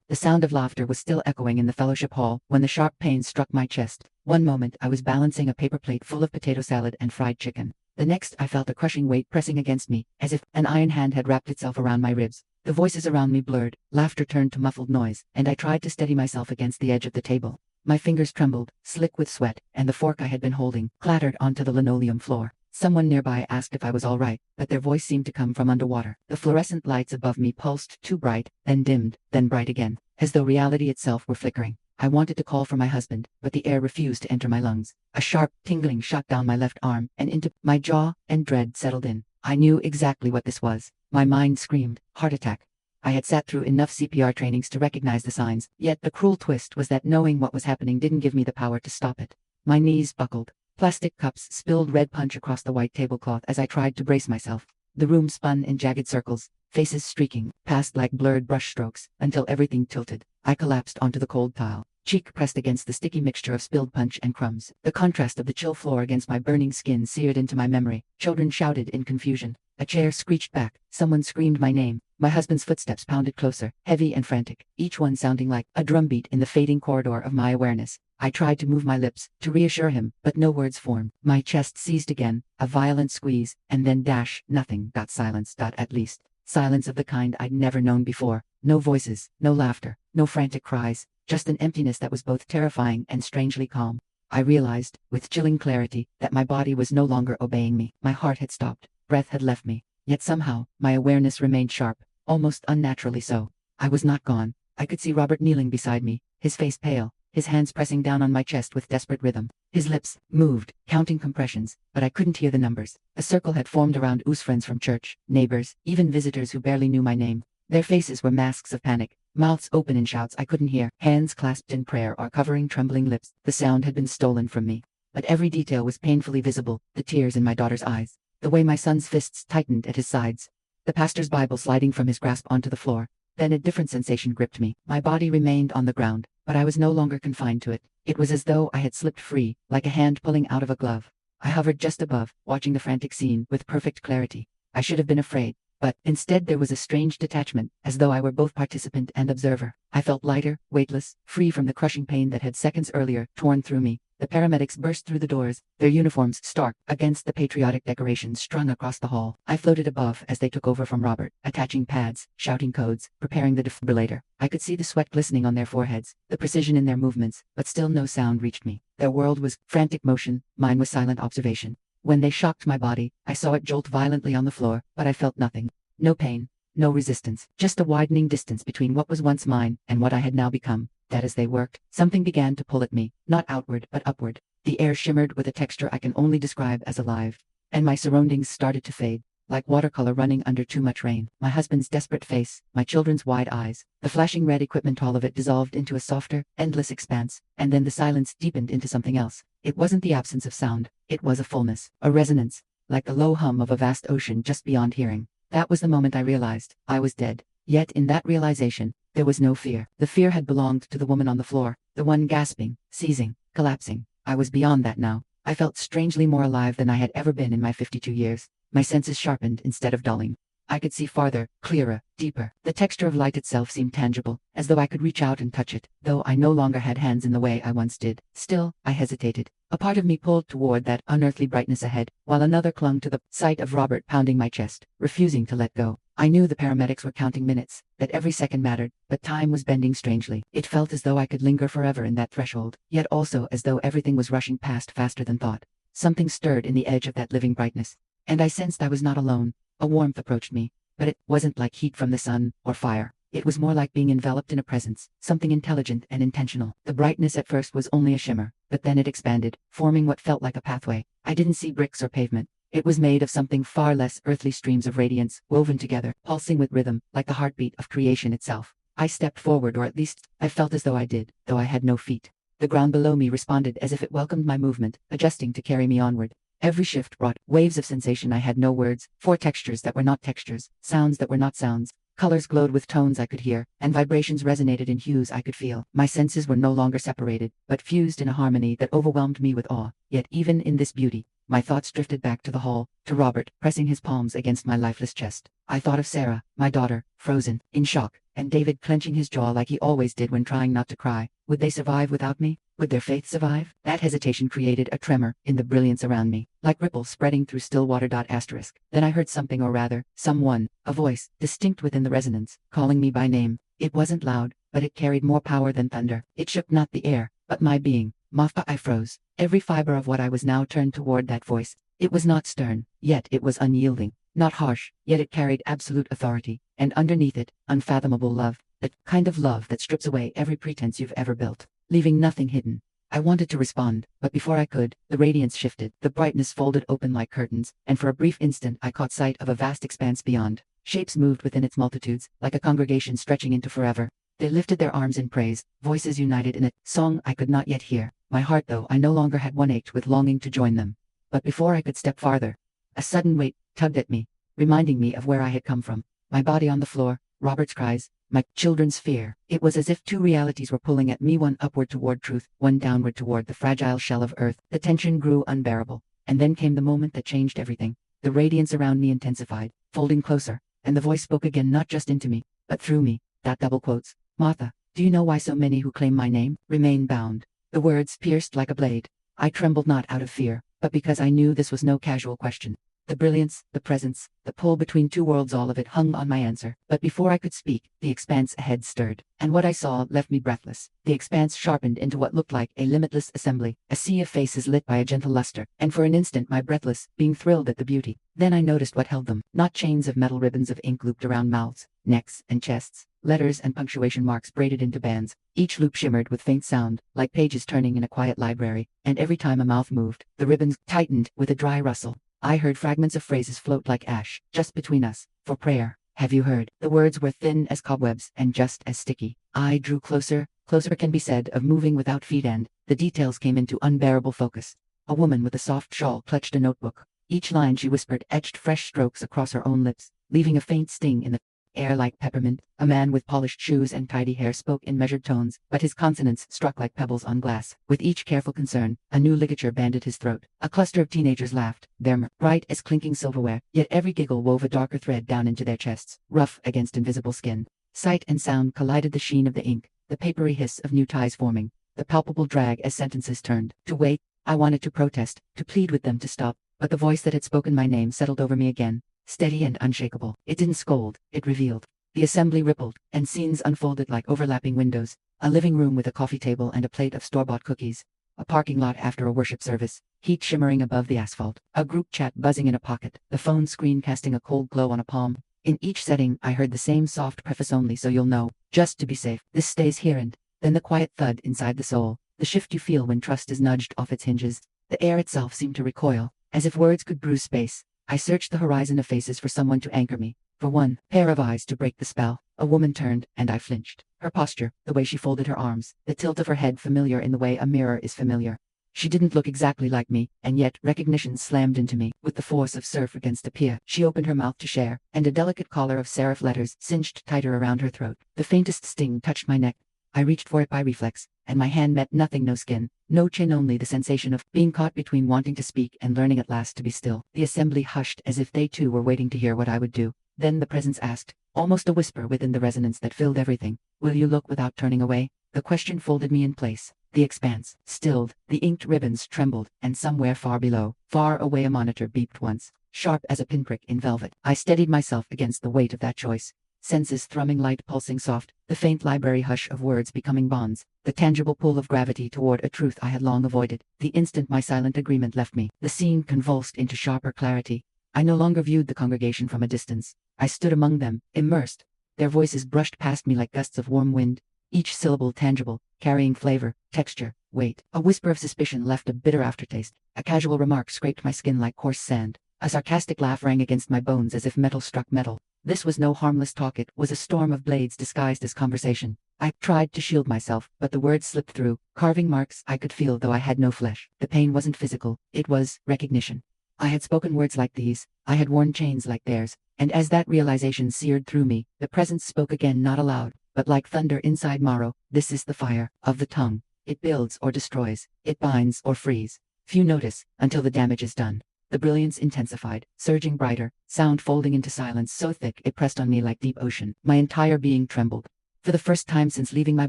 The sound of laughter was still echoing in the fellowship hall when the sharp pain struck my chest. One moment I was balancing a paper plate full of potato salad and fried chicken. The next I felt a crushing weight pressing against me, as if an iron hand had wrapped itself around my ribs. The voices around me blurred, laughter turned to muffled noise, and I tried to steady myself against the edge of the table. My fingers trembled, slick with sweat, and the fork I had been holding clattered onto the linoleum floor. Someone nearby asked if I was all right, but their voice seemed to come from underwater. The fluorescent lights above me pulsed too bright, then dimmed, then bright again, as though reality itself were flickering. I wanted to call for my husband, but the air refused to enter my lungs. A sharp tingling shot down my left arm and into my jaw, and dread settled in. I knew exactly what this was. My mind screamed, heart attack. I had sat through enough CPR trainings to recognize the signs, yet the cruel twist was that knowing what was happening didn't give me the power to stop it. My knees buckled. Plastic cups spilled red punch across the white tablecloth as I tried to brace myself. The room spun in jagged circles, faces streaking, passed like blurred brushstrokes, until everything tilted. I collapsed onto the cold tile, cheek pressed against the sticky mixture of spilled punch and crumbs. The contrast of the chill floor against my burning skin seared into my memory. Children shouted in confusion. A chair screeched back. Someone screamed my name. My husband's footsteps pounded closer, heavy and frantic, each one sounding like a drumbeat in the fading corridor of my awareness. I tried to move my lips, to reassure him, but no words formed. My chest seized again, a violent squeeze, and then nothing got silenced. At least, silence of the kind I'd never known before. No voices, no laughter, no frantic cries, just an emptiness that was both terrifying and strangely calm. I realized, with chilling clarity, that my body was no longer obeying me. My heart had stopped, breath had left me, yet somehow, my awareness remained sharp, almost unnaturally so. I was not gone. I could see Robert kneeling beside me, his face pale, his hands pressing down on my chest with desperate rhythm. His lips moved, counting compressions, but I couldn't hear the numbers. A circle had formed around Oo's friends from church, neighbors, even visitors who barely knew my name. Their faces were masks of panic, mouths open in shouts I couldn't hear, hands clasped in prayer or covering trembling lips. The sound had been stolen from me, but every detail was painfully visible, the tears in my daughter's eyes, the way my son's fists tightened at his sides, the pastor's Bible sliding from his grasp onto the floor. Then a different sensation gripped me. My body remained on the ground, but I was no longer confined to it. It was as though I had slipped free, like a hand pulling out of a glove. I hovered just above, watching the frantic scene with perfect clarity. I should have been afraid, but instead there was a strange detachment, as though I were both participant and observer. I felt lighter, weightless, free from the crushing pain that had seconds earlier torn through me. The paramedics burst through the doors, their uniforms stark against the patriotic decorations strung across the hall. I floated above as they took over from Robert, attaching pads, shouting codes, preparing the defibrillator. I could see the sweat glistening on their foreheads, the precision in their movements, but still no sound reached me. Their world was frantic motion, mine was silent observation. When they shocked my body, I saw it jolt violently on the floor, but I felt nothing. No pain, no resistance, just a widening distance between what was once mine and what I had now become. That as they worked, something began to pull at me, not outward but upward. The air shimmered with a texture I can only describe as alive, and my surroundings started to fade, like watercolor running under too much rain. My husband's desperate face, my children's wide eyes, the flashing red equipment, all of it dissolved into a softer, endless expanse, and then the silence deepened into something else. It wasn't the absence of sound, it was a fullness, a resonance, like the low hum of a vast ocean just beyond hearing. That was the moment I realized I was dead. Yet in that realization, there was no fear. The fear had belonged to the woman on the floor, the one gasping, seizing, collapsing. I was beyond that now. I felt strangely more alive than I had ever been in my 52 years. My senses sharpened instead of dulling. I could see farther, clearer, deeper. The texture of light itself seemed tangible, as though I could reach out and touch it, though I no longer had hands in the way I once did. Still, I hesitated. A part of me pulled toward that unearthly brightness ahead, while another clung to the sight of Robert pounding my chest, refusing to let go. I knew the paramedics were counting minutes, that every second mattered, but time was bending strangely. It felt as though I could linger forever in that threshold, yet also as though everything was rushing past faster than thought. Something stirred in the edge of that living brightness, and I sensed I was not alone. A warmth approached me, but it wasn't like heat from the sun or fire. It was more like being enveloped in a presence, something intelligent and intentional. The brightness at first was only a shimmer, but then it expanded, forming what felt like a pathway. I didn't see bricks or pavement. It was made of something far less earthly, streams of radiance, woven together, pulsing with rhythm, like the heartbeat of creation itself. I stepped forward, or at least, I felt as though I did, though I had no feet. The ground below me responded as if it welcomed my movement, adjusting to carry me onward. Every shift brought waves of sensation. I had no words, for textures that were not textures, sounds that were not sounds. Colors glowed with tones I could hear, and vibrations resonated in hues I could feel. My senses were no longer separated, but fused in a harmony that overwhelmed me with awe. Yet even in this beauty, my thoughts drifted back to the hall, to Robert, pressing his palms against my lifeless chest. I thought of Sarah, my daughter, frozen, in shock, and David clenching his jaw like he always did when trying not to cry. Would they survive without me? Would their faith survive? That hesitation created a tremor in the brilliance around me, like ripples spreading through still water. Asterisk. Then I heard something, or rather, someone, a voice, distinct within the resonance, calling me by name. It wasn't loud, but it carried more power than thunder. It shook not the air, but my being. Mafpa, I froze. Every fiber of what I was now turned toward that voice. It was not stern, yet it was unyielding. Not harsh, yet it carried absolute authority, and underneath it, unfathomable love, that kind of love that strips away every pretense you've ever built, leaving nothing hidden. I wanted to respond, but before I could, the radiance shifted, the brightness folded open like curtains, and for a brief instant I caught sight of a vast expanse beyond. Shapes moved within its multitudes, like a congregation stretching into forever. They lifted their arms in praise, voices united in a song I could not yet hear. My heart, though I no longer had one, ached with longing to join them. But before I could step farther, a sudden weight tugged at me, reminding me of where I had come from. My body on the floor, Robert's cries, my children's fear. It was as if two realities were pulling at me, one upward toward truth, one downward toward the fragile shell of earth. The tension grew unbearable, and then came the moment that changed everything. The radiance around me intensified, folding closer, and the voice spoke again, not just into me, but through me. That double quotes. Martha, do you know why so many who claim my name remain bound? The words pierced like a blade. I trembled not out of fear, but because I knew this was no casual question. The brilliance, the presence, the pull between two worlds, all of it hung on my answer. But before I could speak, the expanse ahead stirred, and what I saw left me breathless. The expanse sharpened into what looked like a limitless assembly, a sea of faces lit by a gentle luster, and for an instant my breathless, being thrilled at the beauty. Then I noticed what held them, not chains of metal, ribbons of ink looped around mouths, necks, and chests, letters and punctuation marks braided into bands. Each loop shimmered with faint sound, like pages turning in a quiet library, and every time a mouth moved, the ribbons tightened with a dry rustle. I heard fragments of phrases float like ash, just between us. For prayer, have you heard? The words were thin as cobwebs and just as sticky. I drew closer. Closer can be said of moving without feet, and the details came into unbearable focus. A woman with a soft shawl clutched a notebook. Each line she whispered etched fresh strokes across her own lips, leaving a faint sting in the air like peppermint. A man with polished shoes and tidy hair spoke in measured tones, but his consonants struck like pebbles on glass. With each careful concern, a new ligature banded his throat. A cluster of teenagers laughed, their mirth bright as clinking silverware, yet every giggle wove a darker thread down into their chests, rough against invisible skin. Sight and sound collided, the sheen of the ink, the papery hiss of new ties forming, the palpable drag as sentences turned. To wait, I wanted to protest, to plead with them to stop, but the voice that had spoken my name settled over me again, steady and unshakable. It didn't scold, it revealed. The assembly rippled, and scenes unfolded like overlapping windows. A living room with a coffee table and a plate of store-bought cookies. A parking lot after a worship service, heat shimmering above the asphalt. A group chat buzzing in a pocket, the phone screen casting a cold glow on a palm. In each setting, I heard the same soft preface, only so you'll know, just to be safe. This stays here, and then the quiet thud inside the soul. The shift you feel when trust is nudged off its hinges. The air itself seemed to recoil, as if words could bruise space. I searched the horizon of faces for someone to anchor me, for one pair of eyes to break the spell. A woman turned, and I flinched. Her posture, the way she folded her arms, the tilt of her head, familiar in the way a mirror is familiar. She didn't look exactly like me, and yet recognition slammed into me with the force of surf against a pier. She opened her mouth to share, and a delicate collar of serif letters cinched tighter around her throat. The faintest sting touched my neck. I reached for it by reflex, and my hand met nothing, no skin, no chin, only the sensation of being caught between wanting to speak and learning at last to be still. The assembly hushed, as if they too were waiting to hear what I would do. Then the presence asked, almost a whisper within the resonance that filled everything, "Will you look without turning away?" The question folded me in place. The expanse stilled, the inked ribbons trembled, and somewhere far below, far away, a monitor beeped once, sharp as a pinprick in velvet. I steadied myself against the weight of that choice. Senses thrumming, light pulsing soft, the faint library hush of words becoming bonds, the tangible pull of gravity toward a truth I had long avoided. The instant my silent agreement left me, the scene convulsed into sharper clarity. I no longer viewed the congregation from a distance. I stood among them, immersed. Their voices brushed past me like gusts of warm wind, each syllable tangible, carrying flavor, texture, weight. A whisper of suspicion left a bitter aftertaste. A casual remark scraped my skin like coarse sand. A sarcastic laugh rang against my bones as if metal struck metal. This was no harmless talk, it was a storm of blades disguised as conversation. I tried to shield myself, but the words slipped through, carving marks I could feel though I had no flesh. The pain wasn't physical, it was recognition. I had spoken words like these, I had worn chains like theirs, and as that realization seared through me, the presence spoke again, not aloud, but like thunder inside Morrow. This is the fire of the tongue. It builds or destroys, it binds or frees. Few notice, until the damage is done. The brilliance intensified, surging brighter, sound folding into silence so thick it pressed on me like deep ocean. My entire being trembled. For the first time since leaving my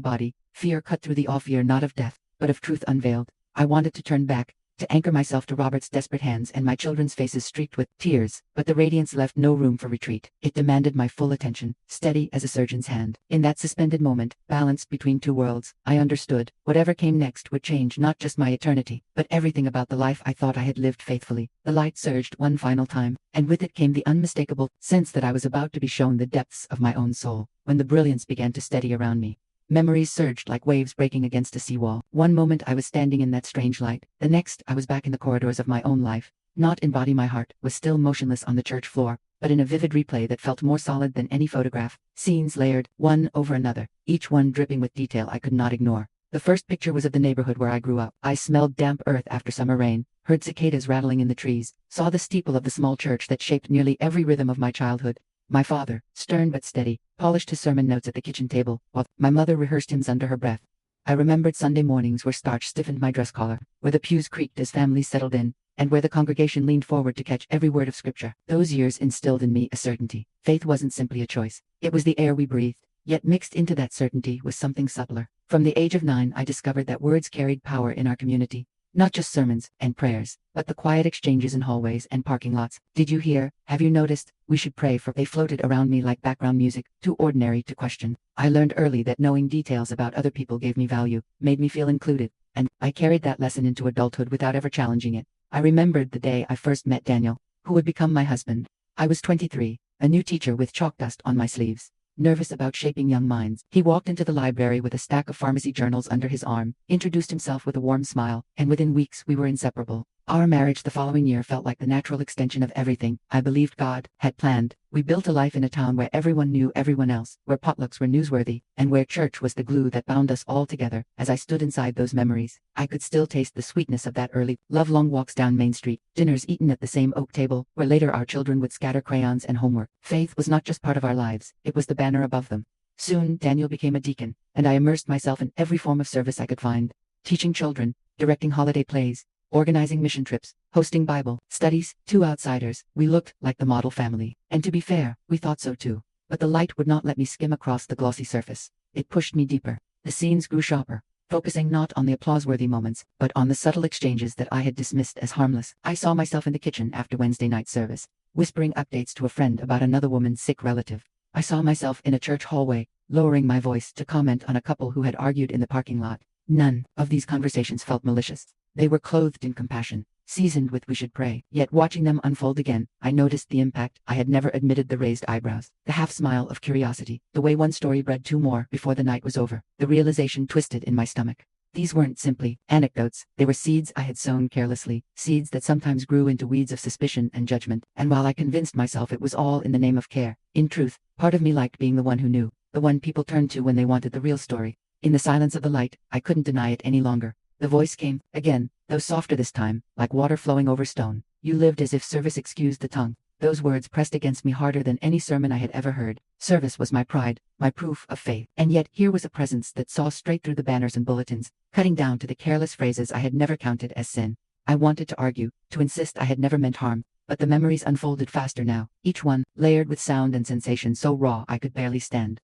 body, fear cut through the off-ear not of death, but of truth unveiled. I wanted to turn back, to anchor myself to Robert's desperate hands and my children's faces streaked with tears, but the radiance left no room for retreat. It demanded my full attention, steady as a surgeon's hand. In that suspended moment, balanced between two worlds, I understood, whatever came next would change not just my eternity, but everything about the life I thought I had lived faithfully. The light surged one final time, and with it came the unmistakable sense that I was about to be shown the depths of my own soul. When the brilliance began to steady around me, memories surged like waves breaking against a seawall. One moment I was standing in that strange light, the next I was back in the corridors of my own life. Not in body, my heart was still motionless on the church floor, but in a vivid replay that felt more solid than any photograph. Scenes layered, one over another, each one dripping with detail I could not ignore. The first picture was of the neighborhood where I grew up. I smelled damp earth after summer rain, heard cicadas rattling in the trees, saw the steeple of the small church that shaped nearly every rhythm of my childhood. My father, stern but steady, polished his sermon notes at the kitchen table, while my mother rehearsed hymns under her breath. I remembered Sunday mornings where starch stiffened my dress collar, where the pews creaked as families settled in, and where the congregation leaned forward to catch every word of scripture. Those years instilled in me a certainty. Faith wasn't simply a choice. It was the air we breathed, yet mixed into that certainty was something subtler. From the age of 9, I discovered that words carried power in our community. Not just sermons and prayers, but the quiet exchanges in hallways and parking lots. Did you hear? Have you noticed? We should pray for. They floated around me like background music, too ordinary to question. I learned early that knowing details about other people gave me value, made me feel included, and I carried that lesson into adulthood without ever challenging it. I remembered the day I first met Daniel, who would become my husband. I was 23, a new teacher with chalk dust on my sleeves, nervous about shaping young minds. He walked into the library with a stack of pharmacy journals under his arm, introduced himself with a warm smile, and within weeks we were inseparable. Our marriage the following year felt like the natural extension of everything I believed God had planned. We built a life in a town where everyone knew everyone else, where potlucks were newsworthy, and where church was the glue that bound us all together. As I stood inside those memories, I could still taste the sweetness of that early, love-long walks down Main Street, dinners eaten at the same oak table, where later our children would scatter crayons and homework. Faith was not just part of our lives, it was the banner above them. Soon, Daniel became a deacon, and I immersed myself in every form of service I could find, teaching children, directing holiday plays, organizing mission trips, hosting Bible studies. 2 outsiders, we looked like the model family. And to be fair, we thought so too. But the light would not let me skim across the glossy surface. It pushed me deeper. The scenes grew sharper, focusing not on the applause-worthy moments, but on the subtle exchanges that I had dismissed as harmless. I saw myself in the kitchen after Wednesday night service, whispering updates to a friend about another woman's sick relative. I saw myself in a church hallway, lowering my voice to comment on a couple who had argued in the parking lot. None of these conversations felt malicious. They were clothed in compassion, seasoned with "we should pray." Yet watching them unfold again, I noticed the impact. I had never admitted the raised eyebrows, the half-smile of curiosity, the way one story bred 2 more before the night was over. The realization twisted in my stomach. These weren't simply anecdotes, they were seeds I had sown carelessly, seeds that sometimes grew into weeds of suspicion and judgment, and while I convinced myself it was all in the name of care, in truth, part of me liked being the one who knew, the one people turned to when they wanted the real story. In the silence of the light, I couldn't deny it any longer. The voice came, again, though softer this time, like water flowing over stone. You lived as if service excused the tongue. Those words pressed against me harder than any sermon I had ever heard. Service was my pride, my proof of faith. And yet here was a presence that saw straight through the banners and bulletins, cutting down to the careless phrases I had never counted as sin. I wanted to argue, to insist I had never meant harm, but the memories unfolded faster now, each one layered with sound and sensation so raw I could barely stand.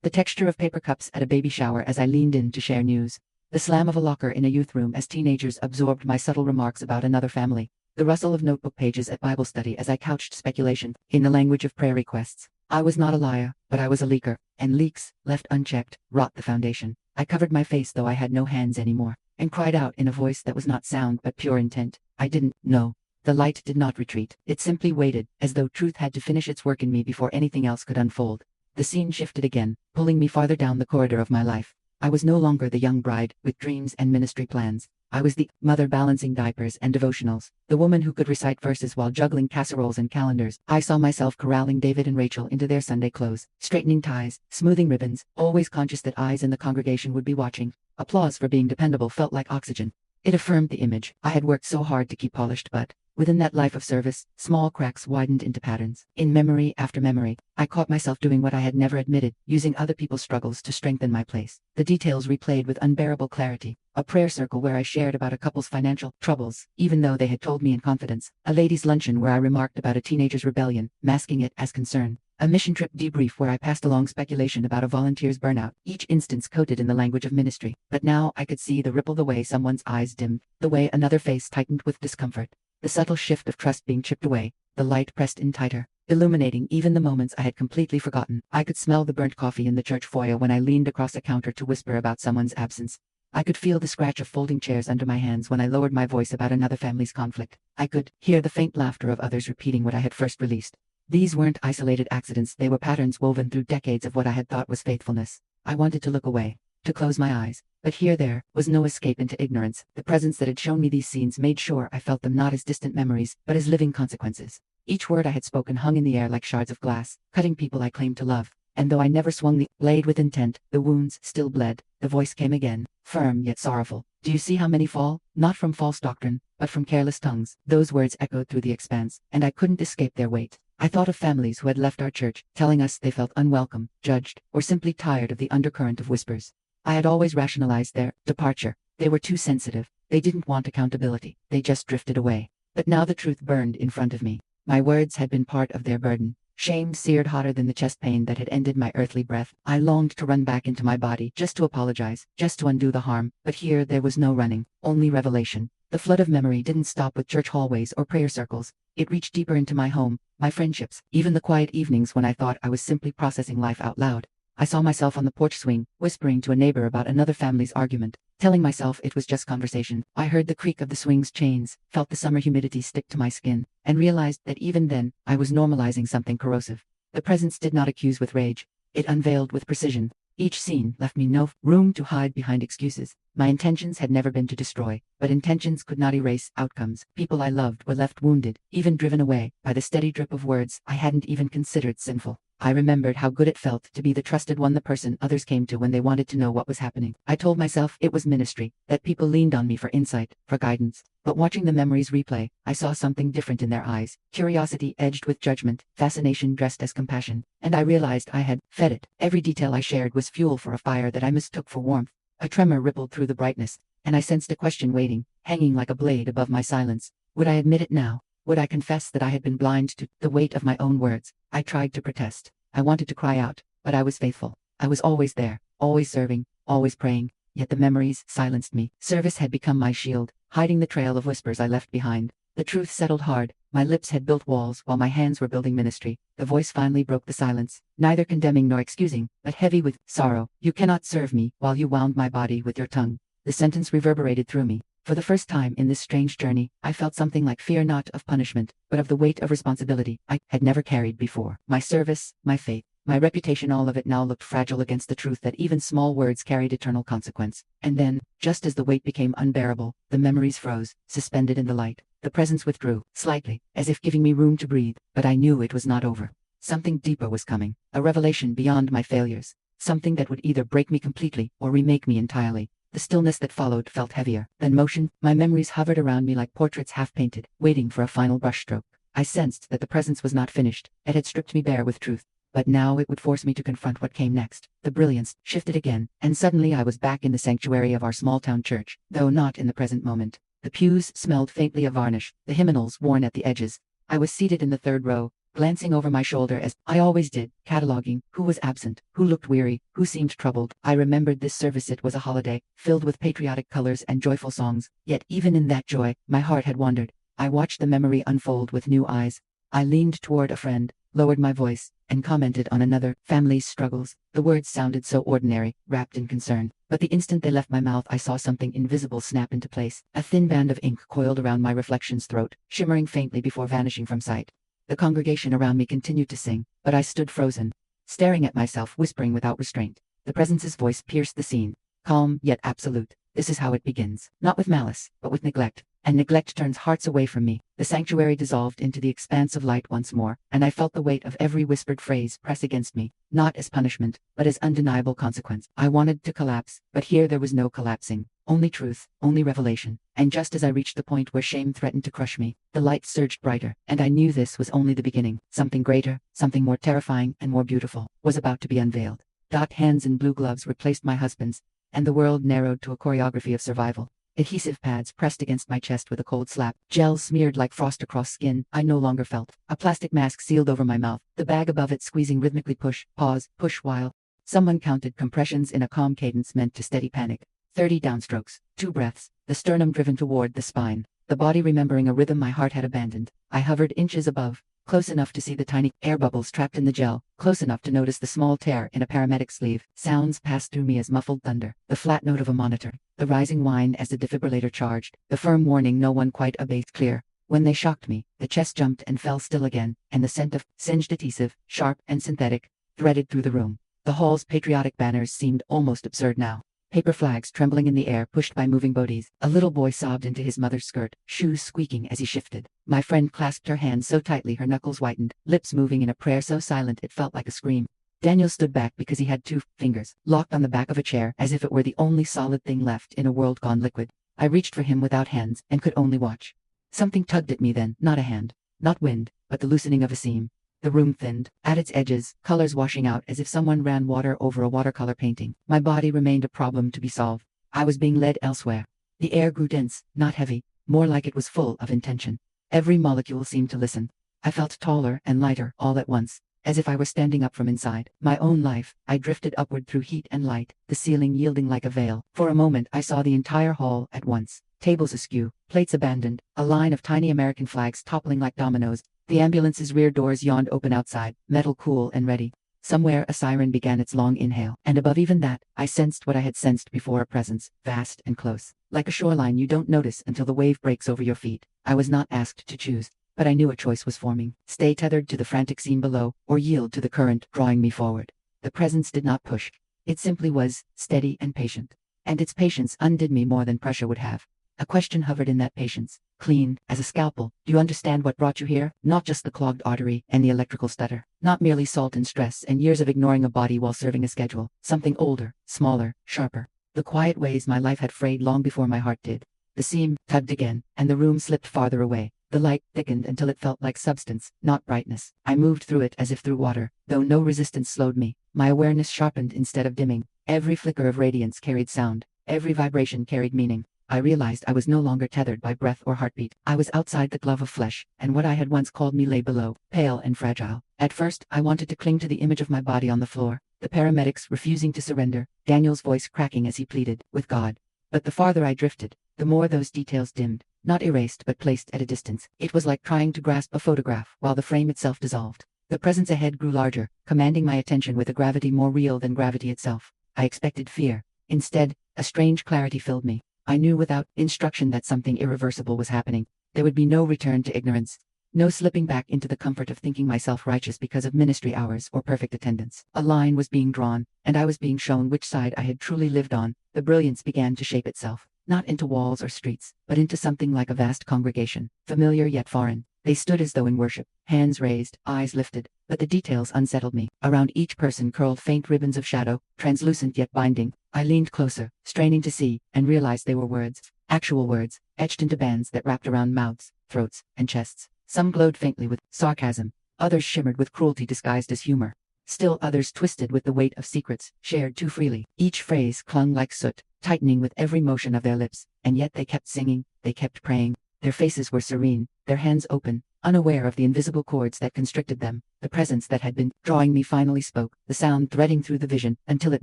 The texture of paper cups at a baby shower as I leaned in to share news. The slam of a locker in a youth room as teenagers absorbed my subtle remarks about another family. The rustle of notebook pages at Bible study as I couched speculation in the language of prayer requests. I was not a liar, but I was a leaker, and leaks, left unchecked, rot the foundation. I covered my face though I had no hands anymore, and cried out in a voice that was not sound but pure intent. I didn't know. The light did not retreat. It simply waited, as though truth had to finish its work in me before anything else could unfold. The scene shifted again, pulling me farther down the corridor of my life. I was no longer the young bride, with dreams and ministry plans. I was the mother balancing diapers and devotionals, the woman who could recite verses while juggling casseroles and calendars. I saw myself corralling David and Rachel into their Sunday clothes, straightening ties, smoothing ribbons, always conscious that eyes in the congregation would be watching. Applause for being dependable felt like oxygen. It affirmed the image I had worked so hard to keep polished, but Within that life of service, small cracks widened into patterns. In memory after memory, I caught myself doing what I had never admitted, using other people's struggles to strengthen my place. The details replayed with unbearable clarity. A prayer circle where I shared about a couple's financial troubles, even though they had told me in confidence. A ladies' luncheon where I remarked about a teenager's rebellion, masking it as concern. A mission trip debrief where I passed along speculation about a volunteer's burnout, each instance coated in the language of ministry. But now I could see the ripple, the way someone's eyes dimmed, the way another face tightened with discomfort. The subtle shift of trust being chipped away, the light pressed in tighter, illuminating even the moments I had completely forgotten. I could smell the burnt coffee in the church foyer when I leaned across a counter to whisper about someone's absence. I could feel the scratch of folding chairs under my hands when I lowered my voice about another family's conflict. I could hear the faint laughter of others repeating what I had first released. These weren't isolated accidents, they were patterns woven through decades of what I had thought was faithfulness. I wanted to look away, to close my eyes, but there was no escape into ignorance. The presence that had shown me these scenes made sure I felt them not as distant memories, but as living consequences. Each word I had spoken hung in the air like shards of glass, cutting people I claimed to love. And though I never swung the blade with intent, the wounds still bled. The voice came again, firm yet sorrowful. Do you see how many fall? Not from false doctrine, but from careless tongues. Those words echoed through the expanse, and I couldn't escape their weight. I thought of families who had left our church, telling us they felt unwelcome, judged, or simply tired of the undercurrent of whispers. I had always rationalized their departure. They were too sensitive. They didn't want accountability. They just drifted away. But now the truth burned in front of me. My words had been part of their burden. Shame seared hotter than the chest pain that had ended my earthly breath. I longed to run back into my body, just to apologize, just to undo the harm. But here there was no running, only revelation. The flood of memory didn't stop with church hallways or prayer circles. It reached deeper into my home, my friendships, even the quiet evenings when I thought I was simply processing life out loud. I saw myself on the porch swing, whispering to a neighbor about another family's argument, telling myself it was just conversation. I heard the creak of the swing's chains, felt the summer humidity stick to my skin, and realized that even then, I was normalizing something corrosive. The presence did not accuse with rage. It unveiled with precision. Each scene left me no room to hide behind excuses. My intentions had never been to destroy, but intentions could not erase outcomes. People I loved were left wounded, even driven away, by the steady drip of words I hadn't even considered sinful. I remembered how good it felt to be the trusted one, the person others came to when they wanted to know what was happening. I told myself it was ministry, that people leaned on me for insight, for guidance. But watching the memories replay, I saw something different in their eyes. Curiosity edged with judgment, fascination dressed as compassion. And I realized I had fed it. Every detail I shared was fuel for a fire that I mistook for warmth. A tremor rippled through the brightness, and I sensed a question waiting, hanging like a blade above my silence. Would I admit it now? Would I confess that I had been blind to the weight of my own words? I tried to protest. I wanted to cry out, but I was faithful. I was always there, always serving, always praying. Yet the memories silenced me. Service had become my shield, hiding the trail of whispers I left behind. The truth settled hard. My lips had built walls while my hands were building ministry. The voice finally broke the silence, neither condemning nor excusing, but heavy with sorrow. You cannot serve me while you wound my body with your tongue. The sentence reverberated through me. For the first time in this strange journey, I felt something like fear, not of punishment, but of the weight of responsibility I had never carried before. My service, my faith, my reputation, all of it now looked fragile against the truth that even small words carried eternal consequence. And then, just as the weight became unbearable, the memories froze, suspended in the light. The presence withdrew, slightly, as if giving me room to breathe, but I knew it was not over. Something deeper was coming, a revelation beyond my failures, something that would either break me completely or remake me entirely. The stillness that followed felt heavier than motion. My memories hovered around me like portraits half-painted, waiting for a final brushstroke. I sensed that the presence was not finished. It had stripped me bare with truth. But now it would force me to confront what came next. The brilliance shifted again, and suddenly I was back in the sanctuary of our small-town church, though not in the present moment. The pews smelled faintly of varnish, the hymnals worn at the edges. I was seated in the third row, glancing over my shoulder as I always did, cataloging who was absent, who looked weary, who seemed troubled. I remembered this service. It was a holiday, filled with patriotic colors and joyful songs. Yet even in that joy, my heart had wandered. I watched the memory unfold with new eyes. I leaned toward a friend, lowered my voice, and commented on another family's struggles. The words sounded so ordinary, wrapped in concern. But the instant they left my mouth, I saw something invisible snap into place. A thin band of ink coiled around my reflection's throat, shimmering faintly before vanishing from sight. The congregation around me continued to sing, but I stood frozen, staring at myself, whispering without restraint. The presence's voice pierced the scene, calm yet absolute. This is how it begins. Not with malice, but with neglect. and neglect turns hearts away from me. The sanctuary dissolved into the expanse of light once more, and I felt the weight of every whispered phrase press against me, not as punishment, but as undeniable consequence. I wanted to collapse, but here there was no collapsing. Only truth, only revelation, and just as I reached the point where shame threatened to crush me, the light surged brighter, and I knew this was only the beginning. Something greater, something more terrifying and more beautiful, was about to be unveiled. Hands in blue gloves replaced my husband's, and the world narrowed to a choreography of survival. Adhesive pads pressed against my chest with a cold slap. Gel smeared like frost across skin I no longer felt. A plastic mask sealed over my mouth, the bag above it squeezing rhythmically push, pause, push while someone counted compressions in a calm cadence meant to steady panic. 30 downstrokes, 2 breaths, the sternum driven toward the spine, the body remembering a rhythm my heart had abandoned. I hovered inches above, close enough to see the tiny air bubbles trapped in the gel, close enough to notice the small tear in a paramedic sleeve. Sounds passed through me as muffled thunder, the flat note of a monitor, the rising whine as the defibrillator charged, the firm warning no one quite obeyed. Clear. When they shocked me, the chest jumped and fell still again, and the scent of singed adhesive, sharp and synthetic, threaded through the room. The hall's patriotic banners seemed almost absurd now. Paper flags trembling in the air pushed by moving bodies. A little boy sobbed into his mother's skirt, shoes squeaking as he shifted. My friend clasped her hands so tightly her knuckles whitened, lips moving in a prayer so silent it felt like a scream. Daniel stood back because he had 2 fingers locked on the back of a chair as if it were the only solid thing left in a world gone liquid. I reached for him without hands and could only watch. Something tugged at me then, not a hand, not wind, but the loosening of a seam. The room thinned, at its edges, colors washing out as if someone ran water over a watercolor painting. My body remained a problem to be solved. I was being led elsewhere. The air grew dense, not heavy, more like it was full of intention. Every molecule seemed to listen. I felt taller and lighter all at once, as if I were standing up from inside my own life. I drifted upward through heat and light, the ceiling yielding like a veil. For a moment I saw the entire hall at once. Tables askew, plates abandoned, a line of tiny American flags toppling like dominoes. The ambulance's rear doors yawned open outside, metal cool and ready. Somewhere a siren began its long inhale, and above even that, I sensed what I had sensed before, a presence, vast and close. Like a shoreline you don't notice until the wave breaks over your feet. I was not asked to choose, but I knew a choice was forming. Stay tethered to the frantic scene below, or yield to the current drawing me forward. The presence did not push. It simply was, steady and patient. And its patience undid me more than pressure would have. A question hovered in that patience, clean as a scalpel. Do you understand what brought you here? Not just the clogged artery and the electrical stutter. Not merely salt and stress and years of ignoring a body while serving a schedule. Something older, smaller, sharper. The quiet ways my life had frayed long before my heart did. The seam tugged again, and the room slipped farther away. The light thickened until it felt like substance, not brightness. I moved through it as if through water, though no resistance slowed me. My awareness sharpened instead of dimming. Every flicker of radiance carried sound. Every vibration carried meaning. I realized I was no longer tethered by breath or heartbeat. I was outside the glove of flesh, and what I had once called me lay below, pale and fragile. At first, I wanted to cling to the image of my body on the floor, the paramedics refusing to surrender, Daniel's voice cracking as he pleaded, with God. But the farther I drifted, the more those details dimmed, not erased but placed at a distance. It was like trying to grasp a photograph while the frame itself dissolved. The presence ahead grew larger, commanding my attention with a gravity more real than gravity itself. I expected fear. Instead, a strange clarity filled me. I knew without instruction that something irreversible was happening. There would be no return to ignorance. No slipping back into the comfort of thinking myself righteous because of ministry hours or perfect attendance. A line was being drawn, and I was being shown which side I had truly lived on. The brilliance began to shape itself, not into walls or streets, but into something like a vast congregation, familiar yet foreign. They stood as though in worship, hands raised, eyes lifted, but the details unsettled me. Around each person curled faint ribbons of shadow, translucent yet binding. I leaned closer, straining to see, and realized they were words, actual words, etched into bands that wrapped around mouths, throats, and chests. Some glowed faintly with sarcasm, others shimmered with cruelty disguised as humor. Still others twisted with the weight of secrets, shared too freely. Each phrase clung like soot, tightening with every motion of their lips, and yet they kept singing, they kept praying. Their faces were serene, their hands open, unaware of the invisible cords that constricted them. The presence that had been drawing me finally spoke, the sound threading through the vision until it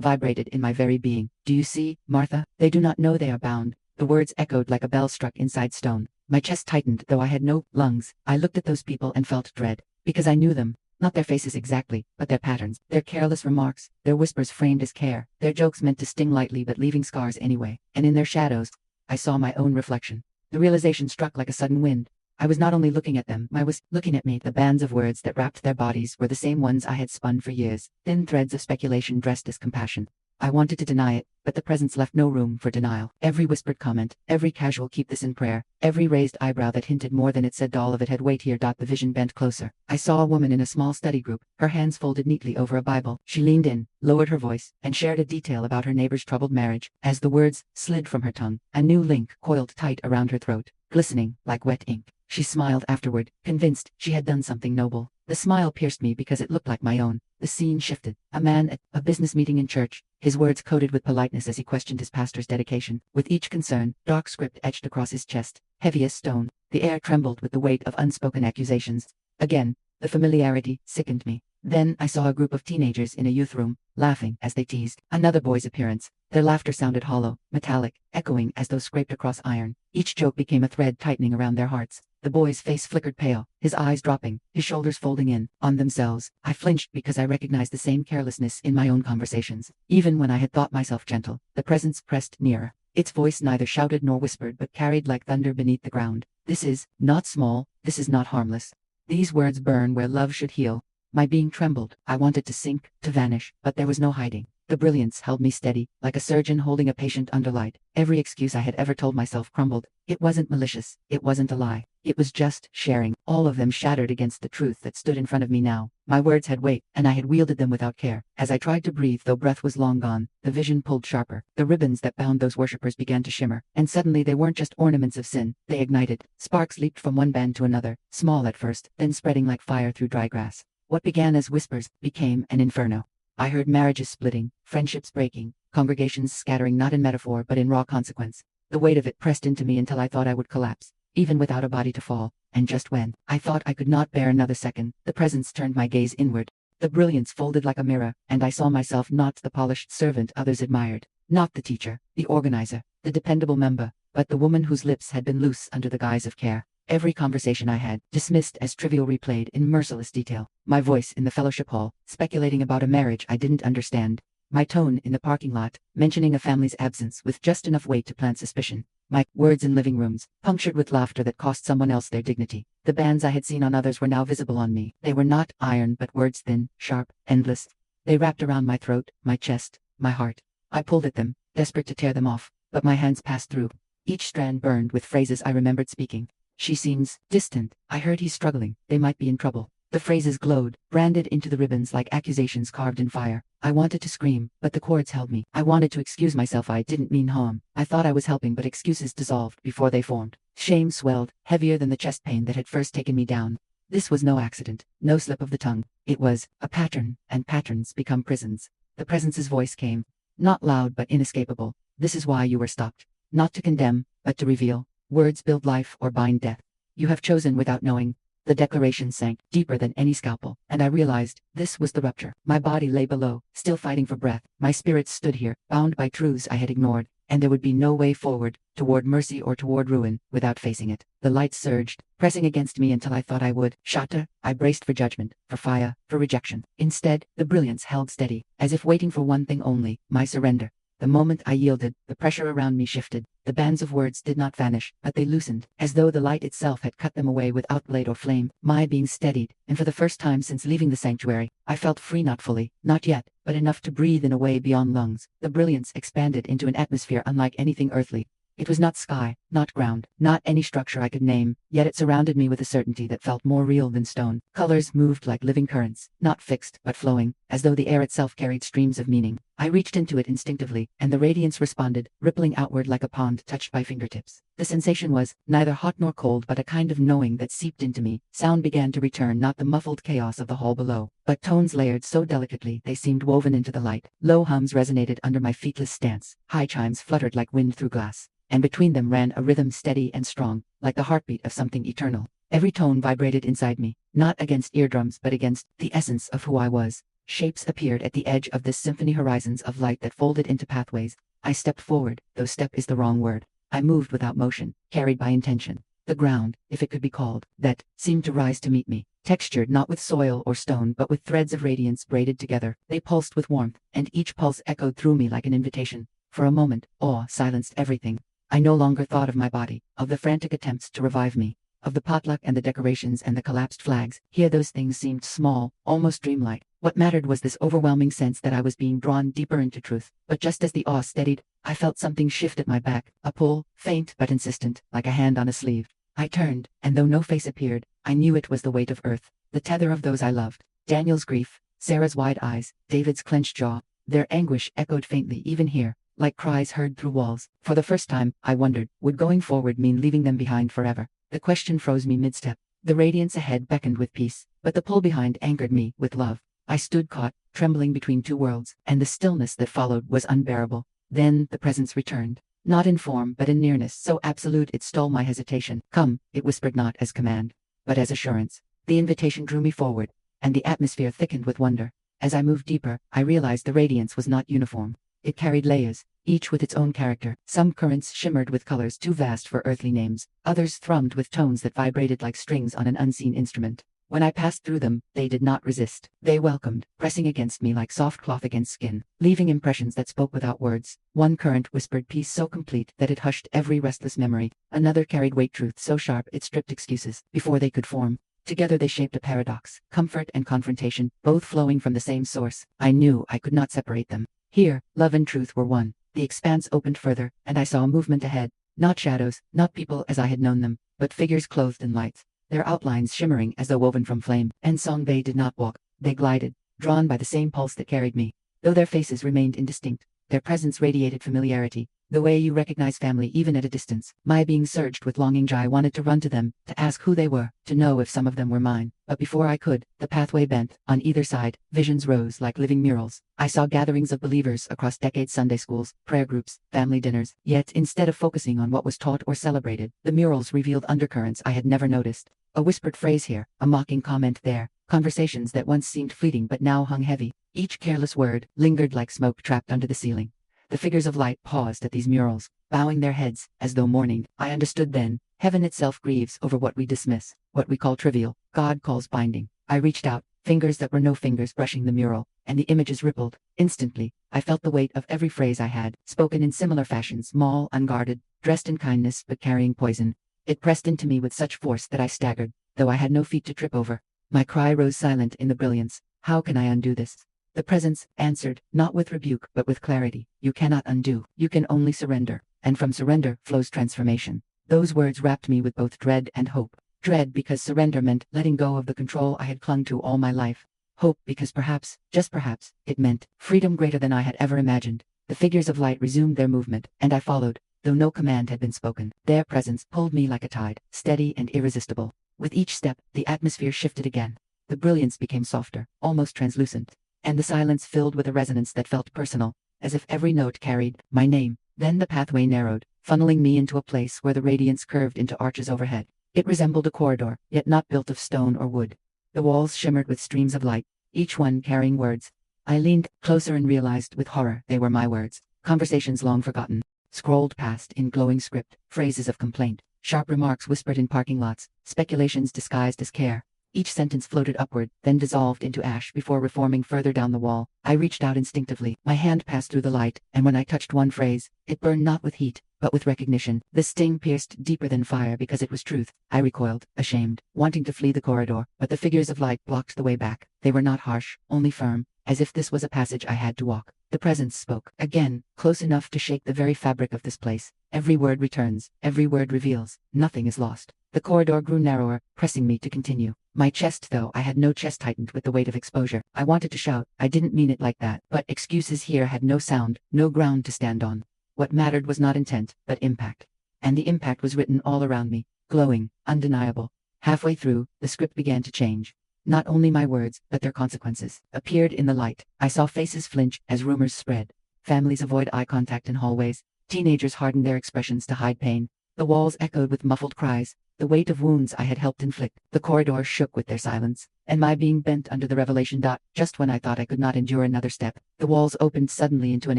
vibrated in my very being. Do you see, Martha? They do not know they are bound. The words echoed like a bell struck inside stone. My chest tightened, though I had no lungs. I looked at those people and felt dread, because I knew them. Not their faces exactly, but their patterns, their careless remarks, their whispers framed as care, their jokes meant to sting lightly but leaving scars anyway. And in their shadows, I saw my own reflection. The realization struck like a sudden wind. I was not only looking at them, I was looking at me. The bands of words that wrapped their bodies were the same ones I had spun for years, thin threads of speculation dressed as compassion. I wanted to deny it, but the presence left no room for denial. Every whispered comment, every casual keep this in prayer, every raised eyebrow that hinted more than it said all of it had weight here. The vision bent closer. I saw a woman in a small study group, her hands folded neatly over a Bible. She leaned in, lowered her voice, and shared a detail about her neighbor's troubled marriage. As the words slid from her tongue, a new link coiled tight around her throat, glistening like wet ink. She smiled afterward, convinced she had done something noble. The smile pierced me because it looked like my own. The scene shifted. A man at a business meeting in church, his words coated with politeness as he questioned his pastor's dedication. With each concern, dark script etched across his chest, heavy as stone. The air trembled with the weight of unspoken accusations. Again, the familiarity sickened me. Then I saw a group of teenagers in a youth room, laughing as they teased another boy's appearance. Their laughter sounded hollow, metallic, echoing as though scraped across iron. Each joke became a thread tightening around their hearts. The boy's face flickered pale, his eyes dropping, his shoulders folding in on themselves. I flinched because I recognized the same carelessness in my own conversations. Even when I had thought myself gentle, the presence pressed nearer. Its voice neither shouted nor whispered but carried like thunder beneath the ground. This is not small, this is not harmless. These words burn where love should heal. My being trembled. I wanted to sink, to vanish, but there was no hiding. The brilliance held me steady, like a surgeon holding a patient under light. Every excuse I had ever told myself crumbled. It wasn't malicious. It wasn't a lie. It was just sharing. All of them shattered against the truth that stood in front of me now. My words had weight, and I had wielded them without care. As I tried to breathe, though breath was long gone, the vision pulled sharper. The ribbons that bound those worshippers began to shimmer, and suddenly they weren't just ornaments of sin. They ignited. Sparks leaped from one band to another, small at first, then spreading like fire through dry grass. What began as whispers became an inferno. I heard marriages splitting, friendships breaking, congregations scattering not in metaphor but in raw consequence. The weight of it pressed into me until I thought I would collapse, even without a body to fall, and just when I thought I could not bear another second, the presence turned my gaze inward. The brilliance folded like a mirror, and I saw myself not the polished servant others admired, not the teacher, the organizer, the dependable member, but the woman whose lips had been loose under the guise of care. Every conversation I had, dismissed as trivial, replayed in merciless detail. My voice in the fellowship hall, speculating about a marriage I didn't understand. My tone in the parking lot, mentioning a family's absence with just enough weight to plant suspicion. My words in living rooms, punctured with laughter that cost someone else their dignity. The bands I had seen on others were now visible on me. They were not iron but words thin, sharp, endless. They wrapped around my throat, my chest, my heart. I pulled at them, desperate to tear them off, but my hands passed through. Each strand burned with phrases I remembered speaking. She seems distant. I heard he's struggling. They might be in trouble. The phrases glowed, branded into the ribbons like accusations carved in fire. I wanted to scream, but the cords held me. I wanted to excuse myself. I didn't mean harm. I thought I was helping, but excuses dissolved before they formed. Shame swelled, heavier than the chest pain that had first taken me down. This was no accident, no slip of the tongue. It was a pattern, and patterns become prisons. The presence's voice came, not loud but inescapable. This is why you were stopped. Not to condemn, but to reveal. Words build life or bind death. You have chosen without knowing. The declaration sank deeper than any scalpel, and I realized this was the rupture. My body lay below, still fighting for breath. My spirit stood here, bound by truths I had ignored, and there would be no way forward, toward mercy or toward ruin, without facing it. The light surged, pressing against me until I thought I would shatter. I braced for judgment, for fire, for rejection. Instead, the brilliance held steady, as if waiting for one thing only, my surrender. The moment I yielded, the pressure around me shifted. The bands of words did not vanish, but they loosened, as though the light itself had cut them away without blade or flame. My being steadied, and for the first time since leaving the sanctuary, I felt free, not fully, not yet, but enough to breathe in a way beyond lungs. The brilliance expanded into an atmosphere unlike anything earthly. It was not sky, not ground, not any structure I could name, yet it surrounded me with a certainty that felt more real than stone. Colors moved like living currents, not fixed, but flowing, as though the air itself carried streams of meaning. I reached into it instinctively, and the radiance responded, rippling outward like a pond touched by fingertips. The sensation was neither hot nor cold, but a kind of knowing that seeped into me. Sound began to return, not the muffled chaos of the hall below, but tones layered so delicately they seemed woven into the light. Low hums resonated under my feetless stance. High chimes fluttered like wind through glass, and between them ran a rhythm steady and strong, like the heartbeat of something eternal. Every tone vibrated inside me, not against eardrums but against the essence of who I was. Shapes appeared at the edge of this symphony, horizons of light that folded into pathways. I stepped forward, though step is the wrong word. I moved without motion, carried by intention. The ground, if it could be called that, seemed to rise to meet me, textured not with soil or stone but with threads of radiance braided together. They pulsed with warmth, and each pulse echoed through me like an invitation. For a moment, awe silenced everything. I no longer thought of my body, of the frantic attempts to revive me, of the potluck and the decorations and the collapsed flags. Here those things seemed small, almost dreamlike. What mattered was this overwhelming sense that I was being drawn deeper into truth. But just as the awe steadied, I felt something shift at my back, a pull, faint but insistent, like a hand on a sleeve. I turned, and though no face appeared, I knew it was the weight of earth, the tether of those I loved. Daniel's grief, Sarah's wide eyes, David's clenched jaw, their anguish echoed faintly even here, like cries heard through walls. For the first time, I wondered, would going forward mean leaving them behind forever? The question froze me mid-step. The radiance ahead beckoned with peace, but the pull behind anchored me with love. I stood caught, trembling between two worlds, and the stillness that followed was unbearable. Then the presence returned. Not in form, but in nearness, so absolute it stole my hesitation. Come, it whispered not as command, but as assurance. The invitation drew me forward, and the atmosphere thickened with wonder. As I moved deeper, I realized the radiance was not uniform. It carried layers, each with its own character. Some currents shimmered with colors too vast for earthly names, others thrummed with tones that vibrated like strings on an unseen instrument. When I passed through them, they did not resist. They welcomed, pressing against me like soft cloth against skin, leaving impressions that spoke without words. One current whispered peace so complete that it hushed every restless memory. Another carried weight truth so sharp it stripped excuses before they could form. Together they shaped a paradox, comfort and confrontation, both flowing from the same source. I knew I could not separate them. Here, love and truth were one. The expanse opened further, and I saw movement ahead. Not shadows, not people as I had known them, but figures clothed in lights, their outlines shimmering as though woven from flame. And song they did not walk, they glided, drawn by the same pulse that carried me. Though their faces remained indistinct, their presence radiated familiarity, the way you recognize family even at a distance. My being surged with longing. I wanted to run to them, to ask who they were, to know if some of them were mine. But before I could, the pathway bent. On either side, visions rose like living murals. I saw gatherings of believers across decades, Sunday schools, prayer groups, family dinners. Yet, instead of focusing on what was taught or celebrated, the murals revealed undercurrents I had never noticed. A whispered phrase here, a mocking comment there, conversations that once seemed fleeting but now hung heavy. Each careless word lingered like smoke trapped under the ceiling. The figures of light paused at these murals, bowing their heads, as though mourning. I understood then. Heaven itself grieves over what we dismiss, what we call trivial. God calls binding. I reached out, fingers that were no fingers brushing the mural, and the images rippled. Instantly, I felt the weight of every phrase I had, spoken in similar fashion, small, unguarded, dressed in kindness but carrying poison. It pressed into me with such force that I staggered, though I had no feet to trip over. My cry rose silent in the brilliance. How can I undo this? The presence answered, not with rebuke but with clarity. You cannot undo, you can only surrender, and from surrender flows transformation. Those words wrapped me with both dread and hope. Dread because surrender meant letting go of the control I had clung to all my life. Hope because perhaps, just perhaps, it meant freedom greater than I had ever imagined. The figures of light resumed their movement, and I followed, though no command had been spoken. Their presence pulled me like a tide, steady and irresistible. With each step, the atmosphere shifted again. The brilliance became softer, almost translucent, and the silence filled with a resonance that felt personal, as if every note carried my name. Then the pathway narrowed, funneling me into a place where the radiance curved into arches overhead. It resembled a corridor, yet not built of stone or wood. The walls shimmered with streams of light, each one carrying words. I leaned closer and realized with horror they were my words, conversations long forgotten, scrolled past in glowing script, phrases of complaint, sharp remarks whispered in parking lots, speculations disguised as care. Each sentence floated upward, then dissolved into ash before reforming further down the wall. I reached out instinctively. My hand passed through the light, and when I touched one phrase, it burned not with heat, but with recognition. The sting pierced deeper than fire because it was truth. I recoiled, ashamed, wanting to flee the corridor, but the figures of light blocked the way back. They were not harsh, only firm, as if this was a passage I had to walk. The presence spoke, again, close enough to shake the very fabric of this place. Every word returns, every word reveals, nothing is lost. The corridor grew narrower, pressing me to continue. My chest, though I had no chest, tightened with the weight of exposure. I wanted to shout, I didn't mean it like that, but excuses here had no sound, no ground to stand on. What mattered was not intent, but impact. And the impact was written all around me, glowing, undeniable. Halfway through, the script began to change. Not only my words, but their consequences, appeared in the light. I saw faces flinch as rumors spread. Families avoid eye contact in hallways. Teenagers hardened their expressions to hide pain. The walls echoed with muffled cries, the weight of wounds I had helped inflict. The corridor shook with their silence, and my being bent under the revelation. Just when I thought I could not endure another step, the walls opened suddenly into an